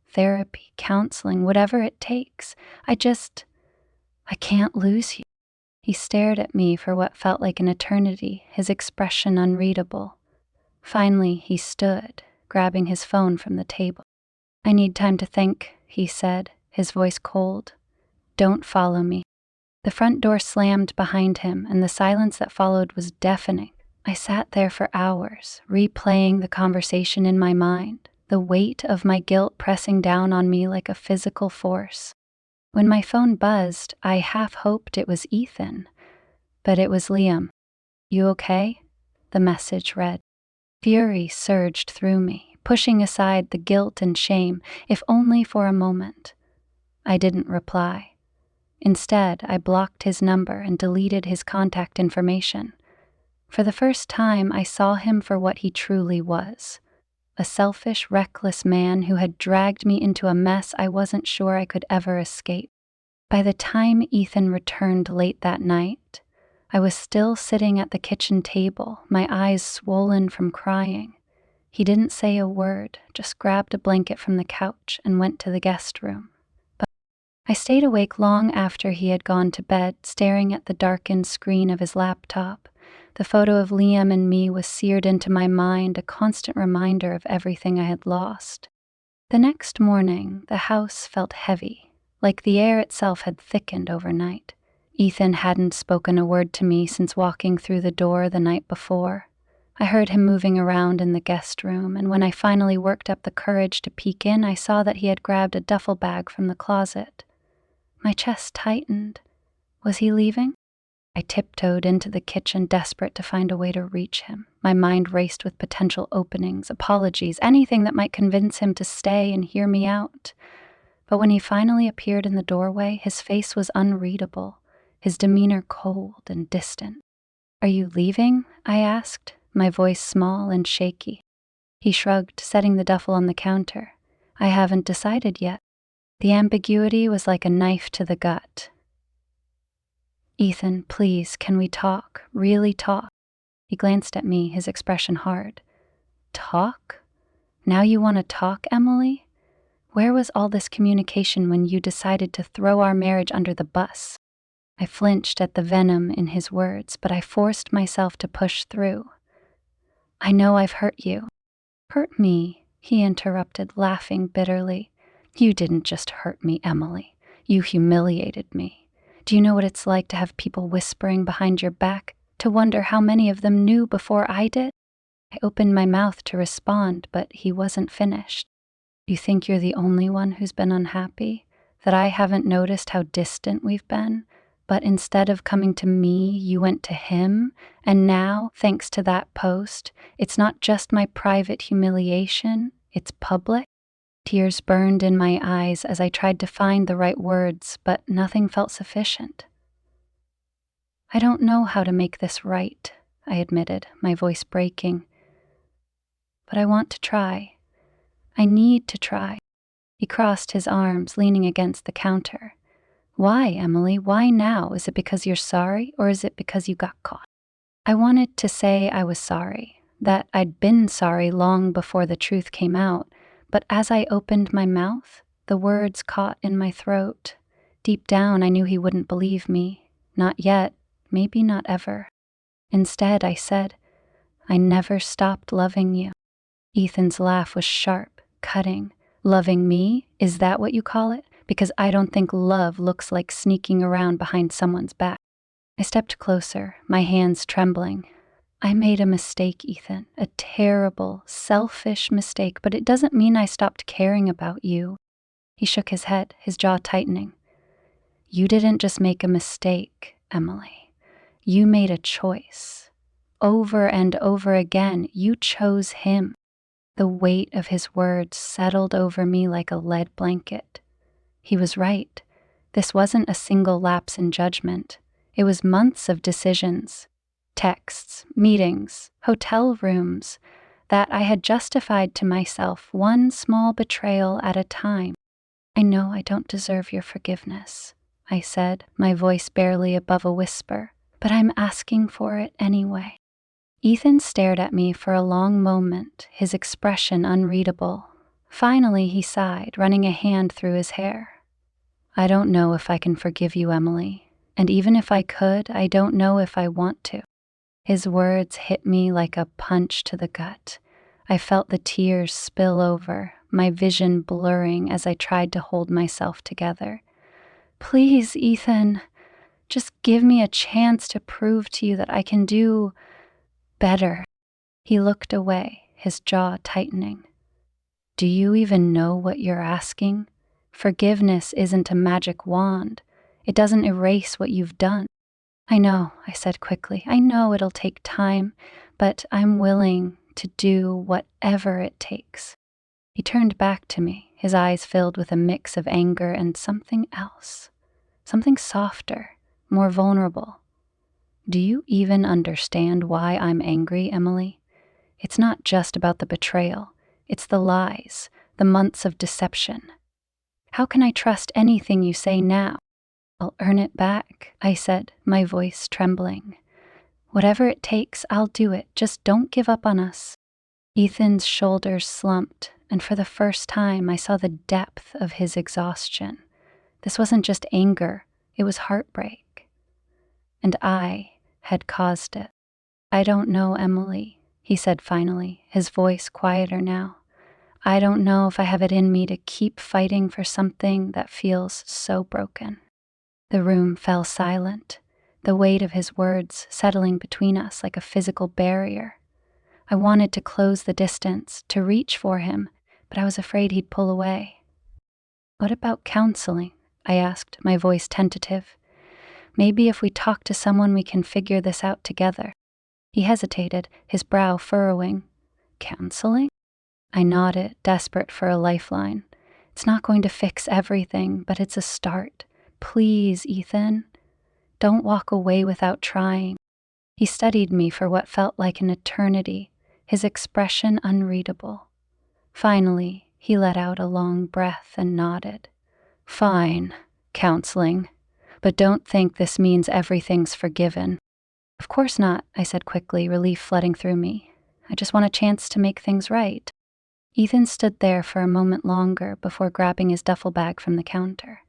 Speaker 1: "Therapy, counseling, whatever it takes. I can't lose you." He stared at me for what felt like an eternity, his expression unreadable. Finally, he stood, grabbing his phone from the table. "I need time to think," he said, his voice cold. "Don't follow me." The front door slammed behind him, and the silence that followed was deafening. I sat there for hours, replaying the conversation in my mind, the weight of my guilt pressing down on me like a physical force. When my phone buzzed, I half hoped it was Ethan, but it was Liam. "You okay?" the message read. Fury surged through me, pushing aside the guilt and shame, if only for a moment. I didn't reply. Instead, I blocked his number and deleted his contact information. For the first time, I saw him for what he truly was. A selfish, reckless man who had dragged me into a mess I wasn't sure I could ever escape. By the time Ethan returned late that night, I was still sitting at the kitchen table, my eyes swollen from crying. He didn't say a word, just grabbed a blanket from the couch and went to the guest room. But I stayed awake long after he had gone to bed, staring at the darkened screen of his laptop. The photo of Liam and me was seared into my mind, a constant reminder of everything I had lost. The next morning, the house felt heavy, like the air itself had thickened overnight. Ethan hadn't spoken a word to me since walking through the door the night before. I heard him moving around in the guest room, and when I finally worked up the courage to peek in, I saw that he had grabbed a duffel bag from the closet. My chest tightened. Was he leaving? I tiptoed into the kitchen, desperate to find a way to reach him. My mind raced with potential openings, apologies, anything that might convince him to stay and hear me out. But when he finally appeared in the doorway, his face was unreadable, his demeanor cold and distant. "Are you leaving?" I asked, my voice small and shaky. He shrugged, setting the duffel on the counter. "I haven't decided yet." The ambiguity was like a knife to the gut. "Ethan, please, can we talk? Really talk?" He glanced at me, his expression hard. "Talk? Now you want to talk, Emily? Where was all this communication when you decided to throw our marriage under the bus?" I flinched at the venom in his words, but I forced myself to push through. "I know I've hurt you. Hurt me, he interrupted, laughing bitterly. You didn't just hurt me, Emily. You humiliated me. Do you know what it's like to have people whispering behind your back, to wonder how many of them knew before I did? I opened my mouth to respond, but he wasn't finished. You think you're the only one who's been unhappy? That I haven't noticed how distant we've been? But instead of coming to me, you went to him, and now, thanks to that post, it's not just my private humiliation, it's public. Tears burned in my eyes as I tried to find the right words, but nothing felt sufficient. I don't know how to make this right, I admitted, my voice breaking. But I want to try. I need to try. He crossed his arms, leaning against the counter. Why, Emily? Why now? Is it because you're sorry, or is it because you got caught? I wanted to say I was sorry, that I'd been sorry long before the truth came out, but as I opened my mouth, the words caught in my throat. Deep down, I knew he wouldn't believe me. Not yet, maybe not ever. Instead, I said, I never stopped loving you. Ethan's laugh was sharp, cutting. Loving me? Is that what you call it? Because I don't think love looks like sneaking around behind someone's back. I stepped closer, my hands trembling. I made a mistake, Ethan, a terrible, selfish mistake, but it doesn't mean I stopped caring about you. He shook his head, his jaw tightening. You didn't just make a mistake, Emily. You made a choice. Over and over again, you chose him. The weight of his words settled over me like a lead blanket. He was right. This wasn't a single lapse in judgment. It was months of decisions, texts, meetings, hotel rooms, that I had justified to myself one small betrayal at a time. I know I don't deserve your forgiveness, I said, my voice barely above a whisper, but I'm asking for it anyway. Ethan stared at me for a long moment, his expression unreadable. Finally, he sighed, running a hand through his hair. I don't know if I can forgive you, Emily, and even if I could, I don't know if I want to. His words hit me like a punch to the gut. I felt the tears spill over, my vision blurring as I tried to hold myself together. Please, Ethan, just give me a chance to prove to you that I can do better. He looked away, his jaw tightening. Do you even know what you're asking? Forgiveness isn't a magic wand. It doesn't erase what you've done. I know, I said quickly. I know it'll take time, but I'm willing to do whatever it takes. He turned back to me, his eyes filled with a mix of anger and something else. Something softer, more vulnerable. Do you even understand why I'm angry, Emily? It's not just about the betrayal. It's the lies, the months of deception. How can I trust anything you say now? I'll earn it back, I said, my voice trembling. Whatever it takes, I'll do it. Just don't give up on us. Ethan's shoulders slumped, and for the first time I saw the depth of his exhaustion. This wasn't just anger, it was heartbreak. And I had caused it. I don't know, Emily, he said finally, his voice quieter now. I don't know if I have it in me to keep fighting for something that feels so broken. The room fell silent, the weight of his words settling between us like a physical barrier. I wanted to close the distance, to reach for him, but I was afraid he'd pull away. What about counseling? I asked, my voice tentative. Maybe if we talk to someone we can figure this out together. He hesitated, his brow furrowing. Counseling? I nodded, desperate for a lifeline. It's not going to fix everything, but it's a start. Please, Ethan. Don't walk away without trying. He studied me for what felt like an eternity, his expression unreadable. Finally, he let out a long breath and nodded. Fine, counseling. But don't think this means everything's forgiven. Of course not, I said quickly, relief flooding through me. I just want a chance to make things right. Ethan stood there for a moment longer before grabbing his duffel bag from the counter.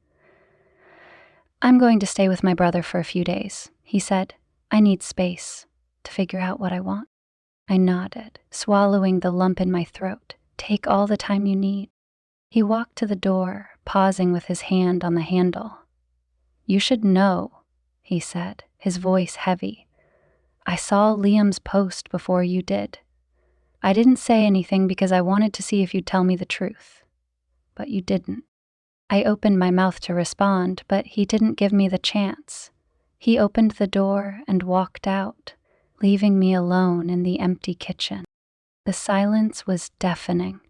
Speaker 1: I'm going to stay with my brother for a few days, he said. I need space to figure out what I want. I nodded, swallowing the lump in my throat. Take all the time you need. He walked to the door, pausing with his hand on the handle. You should know, he said, his voice heavy. I saw Liam's post before you did. I didn't say anything because I wanted to see if you'd tell me the truth. But you didn't. I opened my mouth to respond, but he didn't give me the chance. He opened the door and walked out, leaving me alone in the empty kitchen. The silence was deafening.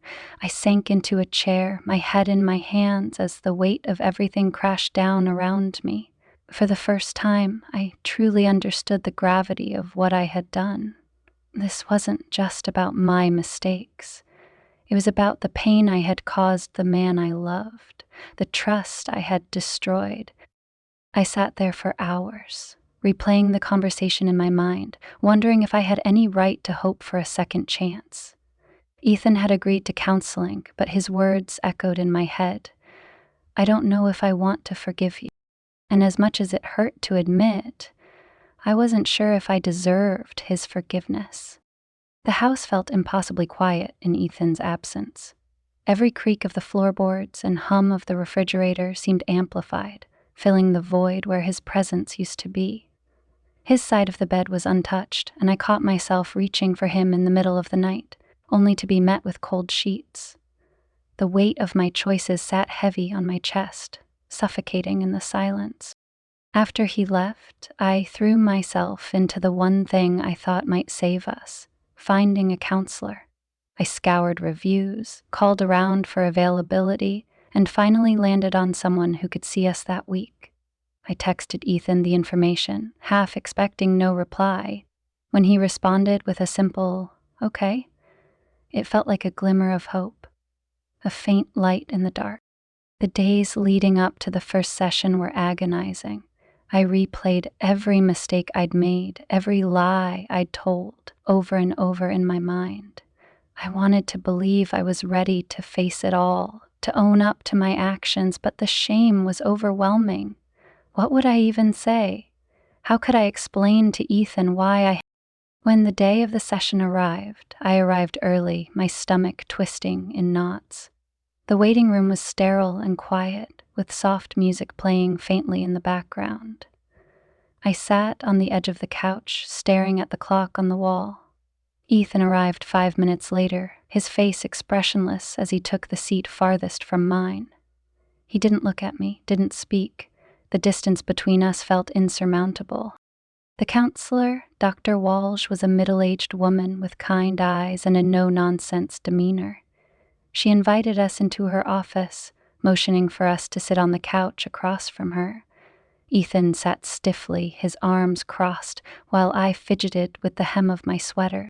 Speaker 1: I sank into a chair, my head in my hands as the weight of everything crashed down around me. For the first time, I truly understood the gravity of what I had done. This wasn't just about my mistakes. It was about the pain I had caused the man I loved, the trust I had destroyed. I sat there for hours, replaying the conversation in my mind, wondering if I had any right to hope for a second chance. Ethan had agreed to counseling, but his words echoed in my head. I don't know if I want to forgive you. And as much as it hurt to admit, I wasn't sure if I deserved his forgiveness. The house felt impossibly quiet in Ethan's absence. Every creak of the floorboards and hum of the refrigerator seemed amplified, filling the void where his presence used to be. His side of the bed was untouched, and I caught myself reaching for him in the middle of the night, only to be met with cold sheets. The weight of my choices sat heavy on my chest, suffocating in the silence. After he left, I threw myself into the one thing I thought might save us, finding a counselor. I scoured reviews, called around for availability, and finally landed on someone who could see us that week. I texted Ethan the information, half expecting no reply. When he responded with a simple, "Okay," it felt like a glimmer of hope, a faint light in the dark. The days leading up to the first session were agonizing. I replayed every mistake I'd made, every lie I'd told, over and over in my mind. I wanted to believe I was ready to face it all, to own up to my actions, but the shame was overwhelming. What would I even say? How could I explain to Ethan why I... When the day of the session arrived, I arrived early, my stomach twisting in knots. The waiting room was sterile and quiet, with soft music playing faintly in the background. I sat on the edge of the couch, staring at the clock on the wall. Ethan arrived 5 minutes later, his face expressionless as he took the seat farthest from mine. He didn't look at me, didn't speak. The distance between us felt insurmountable. The counselor, Dr. Walsh, was a middle-aged woman with kind eyes and a no-nonsense demeanor. She invited us into her office, motioning for us to sit on the couch across from her. Ethan sat stiffly, his arms crossed, while I fidgeted with the hem of my sweater.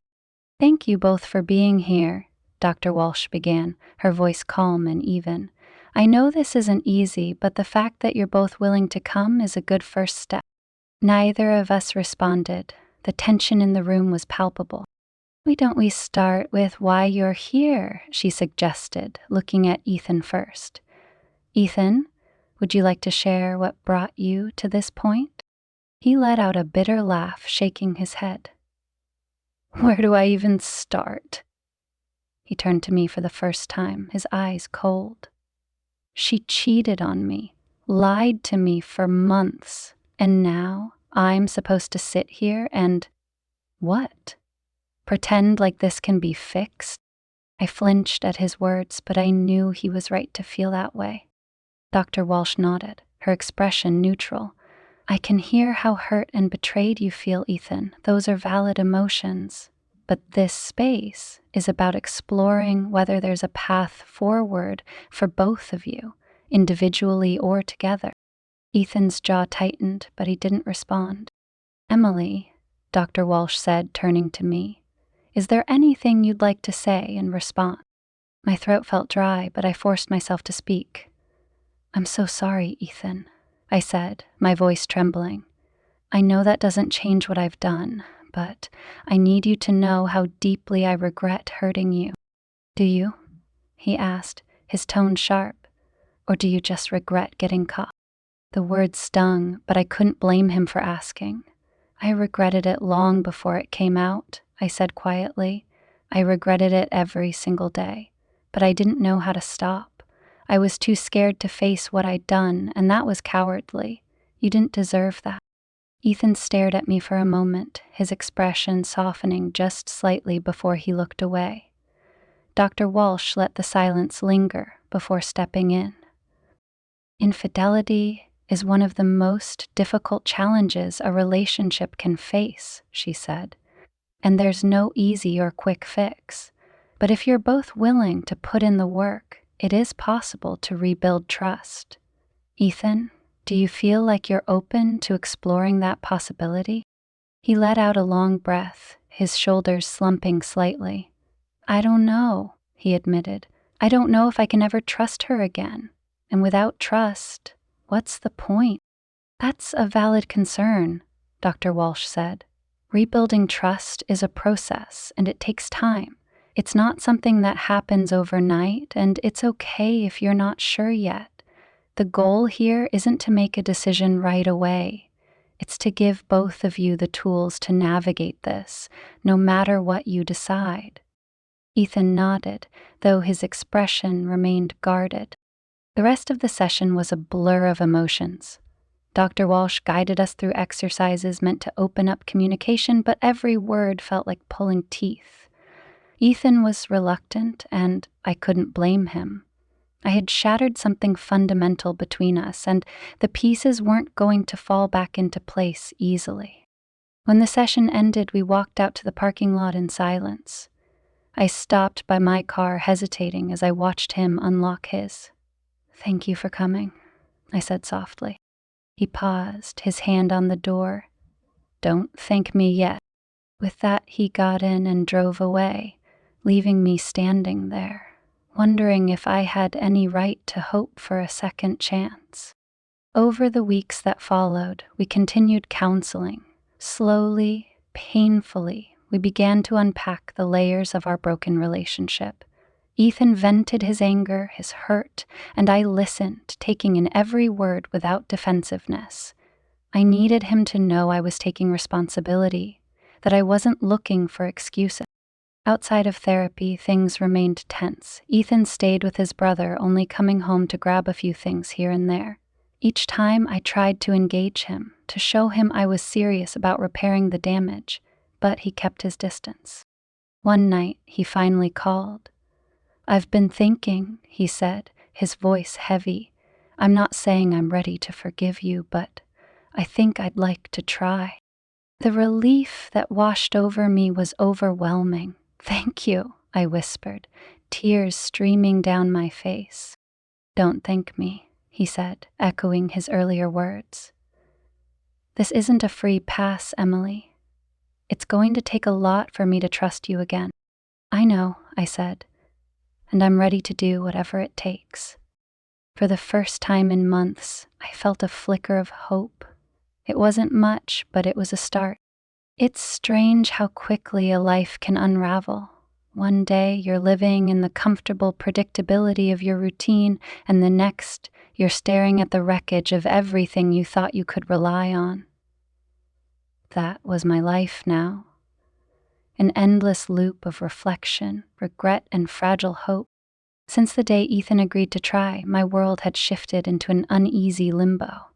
Speaker 1: "Thank you both for being here," Dr. Walsh began, her voice calm and even. "I know this isn't easy, but the fact that you're both willing to come is a good first step." Neither of us responded. The tension in the room was palpable. "Why don't we start with why you're here?" she suggested, looking at Ethan first. "Ethan, would you like to share what brought you to this point?" He let out a bitter laugh, shaking his head. "Where do I even start?" He turned to me for the first time, his eyes cold. "She cheated on me, lied to me for months, and now I'm supposed to sit here and... what? Pretend like this can be fixed?" I flinched at his words, but I knew he was right to feel that way. Dr. Walsh nodded, her expression neutral. "I can hear how hurt and betrayed you feel, Ethan. Those are valid emotions. But this space is about exploring whether there's a path forward for both of you, individually or together." Ethan's jaw tightened, but he didn't respond. "Emily," Dr. Walsh said, turning to me, "is there anything you'd like to say in response?" My throat felt dry, but I forced myself to speak. "I'm so sorry, Ethan," I said, my voice trembling. "I know that doesn't change what I've done, but I need you to know how deeply I regret hurting you." "Do you?" he asked, his tone sharp. "Or do you just regret getting caught?" The words stung, but I couldn't blame him for asking. I regretted it long before it came out. I said quietly. I regretted it every single day, but I didn't know how to stop. I was too scared to face what I'd done, and that was cowardly. You didn't deserve that. Ethan stared at me for a moment, his expression softening just slightly before he looked away. Dr. Walsh let the silence linger before stepping in. Infidelity is one of the most difficult challenges a relationship can face, she said, and there's no easy or quick fix. But if you're both willing to put in the work, it is possible to rebuild trust. Ethan, do you feel like you're open to exploring that possibility? He let out a long breath, his shoulders slumping slightly. I don't know, he admitted. I don't know if I can ever trust her again. And without trust, what's the point? That's a valid concern, Dr. Walsh said. Rebuilding trust is a process, and it takes time. It's not something that happens overnight, and it's okay if you're not sure yet. The goal here isn't to make a decision right away. It's to give both of you the tools to navigate this, no matter what you decide. Ethan nodded, though his expression remained guarded. The rest of the session was a blur of emotions. Dr. Walsh guided us through exercises meant to open up communication, but every word felt like pulling teeth. Ethan was reluctant, and I couldn't blame him. I had shattered something fundamental between us, and the pieces weren't going to fall back into place easily. When the session ended, we walked out to the parking lot in silence. I stopped by my car, hesitating as I watched him unlock his. Thank you for coming, I said softly. He paused, his hand on the door. Don't thank me yet. With that, he got in and drove away, leaving me standing there, wondering if I had any right to hope for a second chance. Over the weeks that followed, we continued counseling. Slowly, painfully, we began to unpack the layers of our broken relationship. Ethan vented his anger, his hurt, and I listened, taking in every word without defensiveness. I needed him to know I was taking responsibility, that I wasn't looking for excuses. Outside of therapy, things remained tense. Ethan stayed with his brother, only coming home to grab a few things here and there. Each time I tried to engage him, to show him I was serious about repairing the damage, but he kept his distance. One night, he finally called. I've been thinking, he said, his voice heavy. I'm not saying I'm ready to forgive you, but I think I'd like to try. The relief that washed over me was overwhelming. Thank you, I whispered, tears streaming down my face. Don't thank me, he said, echoing his earlier words. This isn't a free pass, Emily. It's going to take a lot for me to trust you again. I know, I said, and I'm ready to do whatever it takes. For the first time in months, I felt a flicker of hope. It wasn't much, but it was a start. It's strange how quickly a life can unravel. One day you're living in the comfortable predictability of your routine, and the next you're staring at the wreckage of everything you thought you could rely on. That was my life now. An endless loop of reflection, regret, and fragile hope. Since the day Ethan agreed to try, my world had shifted into an uneasy limbo.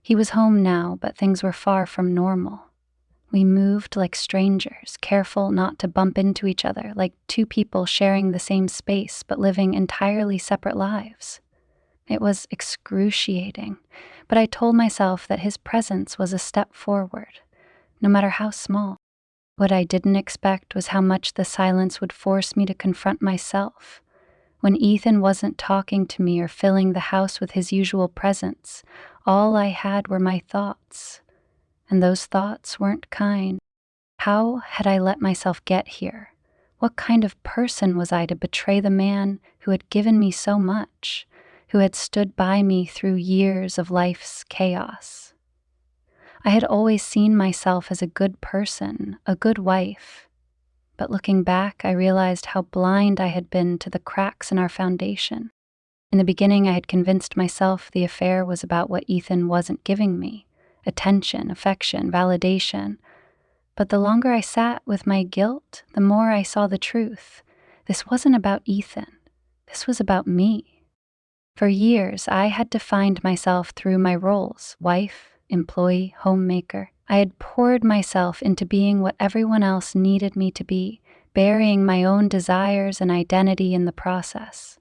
Speaker 1: He was home now, but things were far from normal. We moved like strangers, careful not to bump into each other, like two people sharing the same space but living entirely separate lives. It was excruciating, but I told myself that his presence was a step forward, no matter how small. What I didn't expect was how much the silence would force me to confront myself. When Ethan wasn't talking to me or filling the house with his usual presence, all I had were my thoughts. And those thoughts weren't kind. How had I let myself get here? What kind of person was I to betray the man who had given me so much, who had stood by me through years of life's chaos? I had always seen myself as a good person, a good wife. But looking back, I realized how blind I had been to the cracks in our foundation. In the beginning, I had convinced myself the affair was about what Ethan wasn't giving me: attention, affection, validation. but the longer I sat with my guilt, the more I saw the truth. This wasn't about Ethan. This was about me. For years, I had defined myself through my roles: wife, employee, homemaker. I had poured myself into being what everyone else needed me to be, burying my own desires and identity in the process.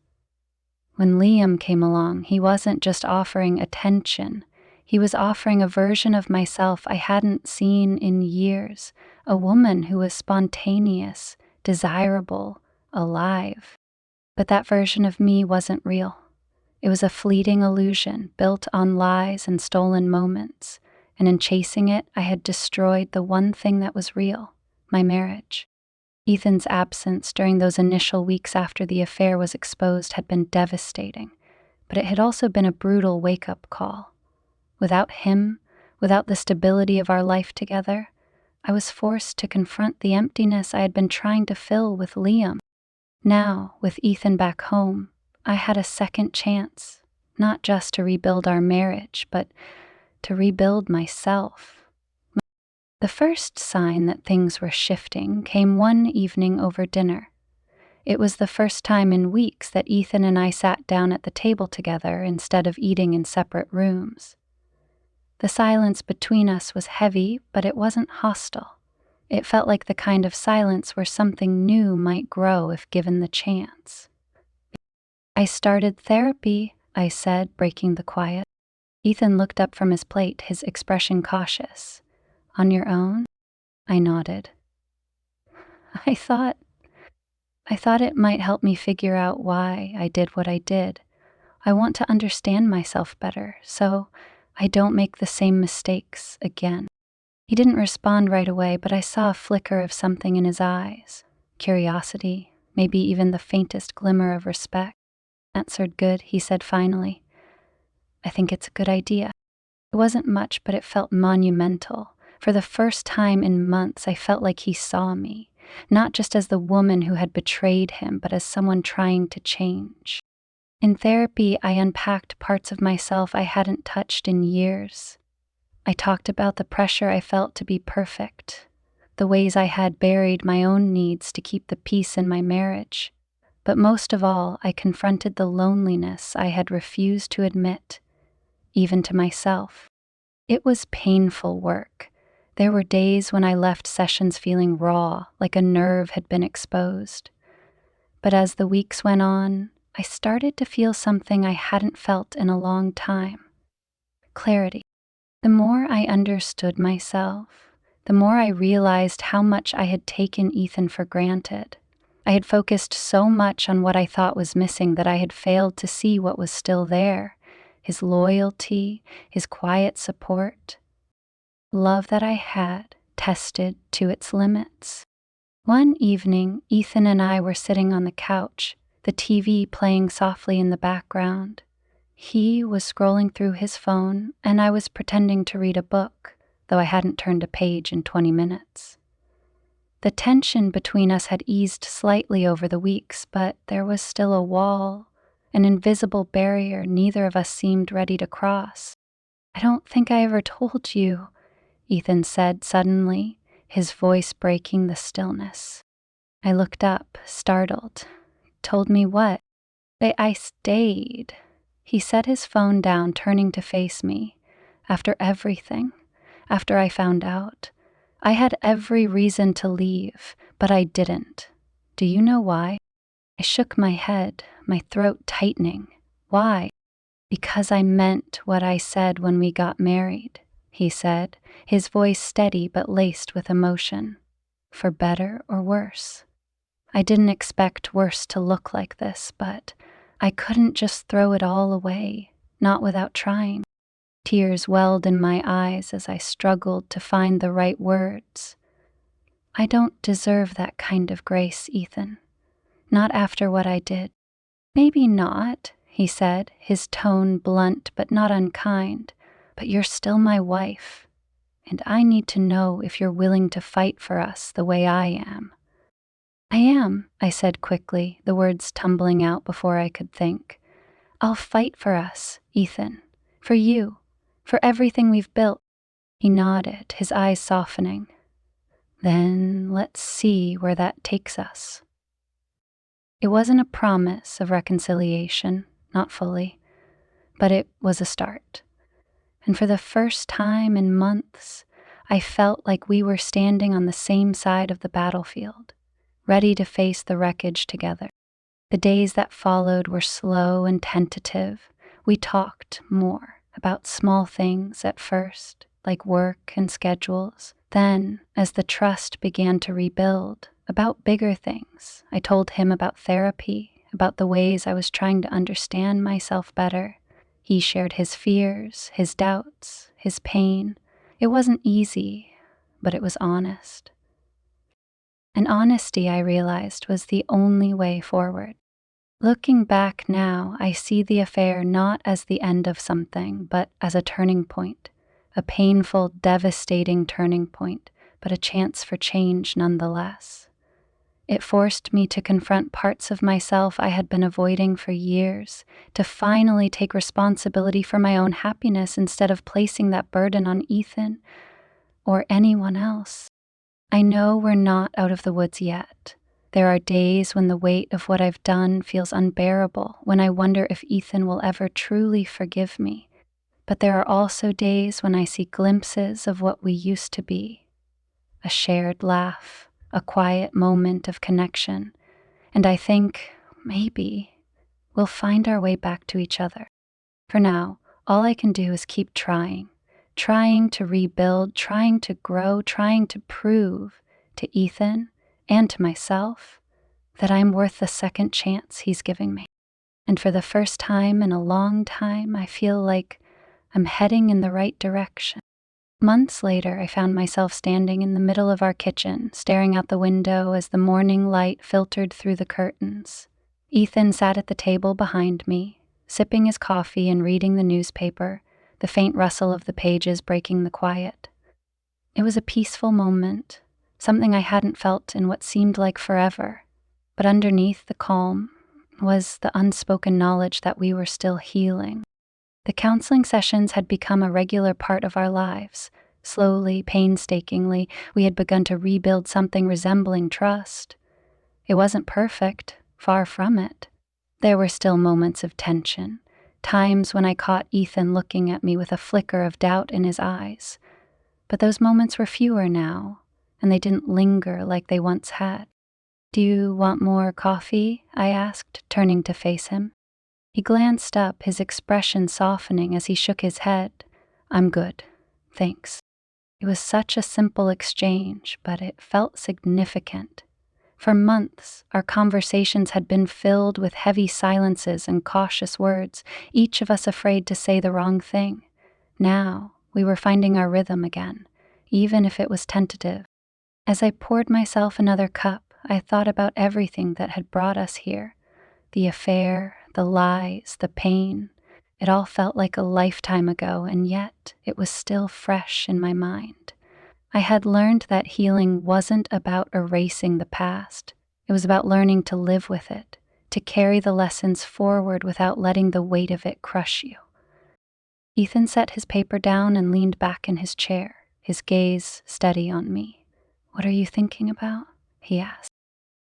Speaker 1: When Liam came along, he wasn't just offering attention. He was offering a version of myself I hadn't seen in years, a woman who was spontaneous, desirable, alive. But that version of me wasn't real. It was a fleeting illusion built on lies and stolen moments, and in chasing it, I had destroyed the one thing that was real: my marriage. Ethan's absence during those initial weeks after the affair was exposed had been devastating, but it had also been a brutal wake-up call. Without him, without the stability of our life together, I was forced to confront the emptiness I had been trying to fill with Liam. Now, with Ethan back home, I had a second chance, not just to rebuild our marriage, but to rebuild myself. The first sign that things were shifting came one evening over dinner. It was the first time in weeks that Ethan and I sat down at the table together instead of eating in separate rooms. The silence between us was heavy, but it wasn't hostile. It felt like the kind of silence where something new might grow if given the chance. "I started therapy," I said, breaking the quiet. Ethan looked up from his plate, his expression cautious. "On your own?" I nodded. I thought it might help me figure out why I did what I did. I want to understand myself better, so I don't make the same mistakes again." He didn't respond right away, but I saw a flicker of something in his eyes. Curiosity, maybe even the faintest glimmer of respect. "Answered good," he said finally. "I think it's a good idea." It wasn't much, but it felt monumental. For the first time in months, I felt like he saw me, not just as the woman who had betrayed him, but as someone trying to change. In therapy, I unpacked parts of myself I hadn't touched in years. I talked about the pressure I felt to be perfect, the ways I had buried my own needs to keep the peace in my marriage. But most of all, I confronted the loneliness I had refused to admit, even to myself. It was painful work. There were days when I left sessions feeling raw, like a nerve had been exposed. But as the weeks went on, I started to feel something I hadn't felt in a long time: clarity. The more I understood myself, the more I realized how much I had taken Ethan for granted. I had focused so much on what I thought was missing that I had failed to see what was still there: his loyalty, his quiet support, love that I had tested to its limits. One evening, Ethan and I were sitting on the couch, the TV playing softly in the background. He was scrolling through his phone, and I was pretending to read a book, though I hadn't turned a page in 20 minutes. The tension between us had eased slightly over the weeks, but there was still a wall, an invisible barrier neither of us seemed ready to cross. "I don't think I ever told you," Ethan said suddenly, his voice breaking the stillness. I looked up, startled. "Told me what?" I stayed." He set his phone down, turning to face me. "After everything, after I found out, I had every reason to leave, but I didn't. Do you know why?" I shook my head, my throat tightening. "Why?" "Because I meant what I said when we got married," he said, his voice steady but laced with emotion. "For better or worse. I didn't expect worse to look like this, but I couldn't just throw it all away, not without trying." Tears welled in my eyes as I struggled to find the right words. "I don't deserve that kind of grace, Ethan. Not after what I did." "Maybe not," he said, his tone blunt but not unkind. "But you're still my wife, and I need to know if you're willing to fight for us the way I am." "I am," I said quickly, the words tumbling out before I could think. "I'll fight for us, Ethan. For you. For everything we've built." He nodded, his eyes softening. Then let's see where that takes us. It wasn't a promise of reconciliation, not fully, but it was a start. And for the first time in months, I felt like we were standing on the same side of the battlefield, ready to face the wreckage together. The days that followed were slow and tentative. We talked more about small things at first, like work and schedules. Then, as the trust began to rebuild, about bigger things. I told him about therapy, about the ways I was trying to understand myself better. He shared his fears, his doubts, his pain. It wasn't easy, but it was honest. And honesty, I realized, was the only way forward. Looking back now, I see the affair not as the end of something, but as a turning point. A painful, devastating turning point, but a chance for change nonetheless. It forced me to confront parts of myself I had been avoiding for years, to finally take responsibility for my own happiness instead of placing that burden on Ethan or anyone else. I know we're not out of the woods yet. There are days when the weight of what I've done feels unbearable, when I wonder if Ethan will ever truly forgive me. But there are also days when I see glimpses of what we used to be. A shared laugh, a quiet moment of connection, and I think, maybe, we'll find our way back to each other. For now, all I can do is keep trying to rebuild, trying to grow, trying to prove to Ethan and to myself that I'm worth the second chance he's giving me. And for the first time in a long time, I feel like I'm heading in the right direction. Months later, I found myself standing in the middle of our kitchen, staring out the window as the morning light filtered through the curtains. Ethan sat at the table behind me, sipping his coffee and reading the newspaper, the faint rustle of the pages breaking the quiet. It was a peaceful moment, something I hadn't felt in what seemed like forever. But underneath the calm was the unspoken knowledge that we were still healing. The counseling sessions had become a regular part of our lives. Slowly, painstakingly, we had begun to rebuild something resembling trust. It wasn't perfect, far from it. There were still moments of tension, times when I caught Ethan looking at me with a flicker of doubt in his eyes. But those moments were fewer now, and they didn't linger like they once had. "Do you want more coffee?" I asked, turning to face him. He glanced up, his expression softening as he shook his head. "I'm good, thanks." It was such a simple exchange, but it felt significant. For months, our conversations had been filled with heavy silences and cautious words, each of us afraid to say the wrong thing. Now, we were finding our rhythm again, even if it was tentative. As I poured myself another cup, I thought about everything that had brought us here. The affair, the lies, the pain. It all felt like a lifetime ago, and yet it was still fresh in my mind. I had learned that healing wasn't about erasing the past. It was about learning to live with it, to carry the lessons forward without letting the weight of it crush you. Ethan set his paper down and leaned back in his chair, his gaze steady on me. "What are you thinking about?" he asked.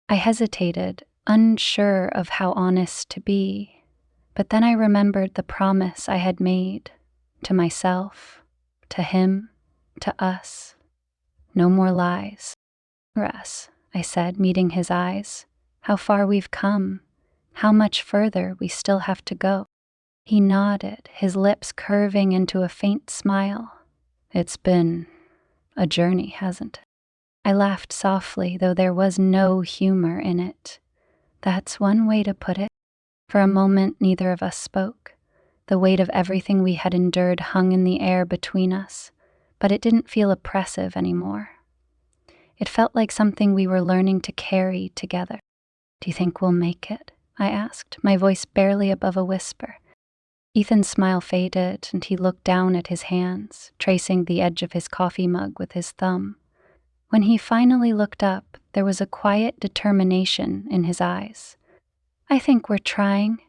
Speaker 1: I hesitated, unsure of how honest to be, but then I remembered the promise I had made to myself, to him, to us. No more lies. "Russ," I said, meeting his eyes, "how far we've come, how much further we still have to go." He nodded, his lips curving into a faint smile. "It's been a journey, hasn't it?" I laughed softly, though there was no humor in it. That's one way to put it. For a moment, neither of us spoke. The weight of everything we had endured hung in the air between us, but it didn't feel oppressive anymore. It felt like something we were learning to carry together. "Do you think we'll make it?" I asked, my voice barely above a whisper. Ethan's smile faded, and he looked down at his hands, tracing the edge of his coffee mug with his thumb. When he finally looked up, there was a quiet determination in his eyes. "I think we're trying,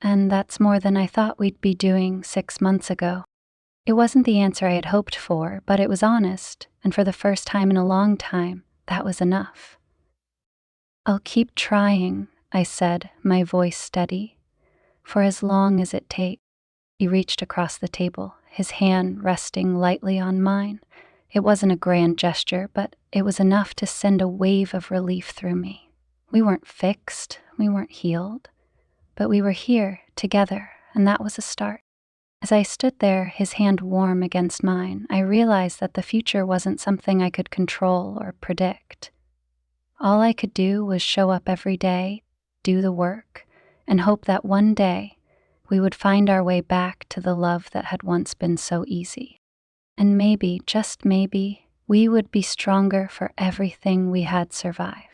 Speaker 1: and that's more than I thought we'd be doing 6 months ago." It wasn't the answer I had hoped for, but it was honest, and for the first time in a long time, that was enough. "I'll keep trying," I said, my voice steady, "for as long as it takes." He reached across the table, his hand resting lightly on mine. It wasn't a grand gesture, but it was enough to send a wave of relief through me. We weren't fixed, we weren't healed, but we were here, together, and that was a start. As I stood there, his hand warm against mine, I realized that the future wasn't something I could control or predict. All I could do was show up every day, do the work, and hope that one day we would find our way back to the love that had once been so easy. And maybe, just maybe, we would be stronger for everything we had survived.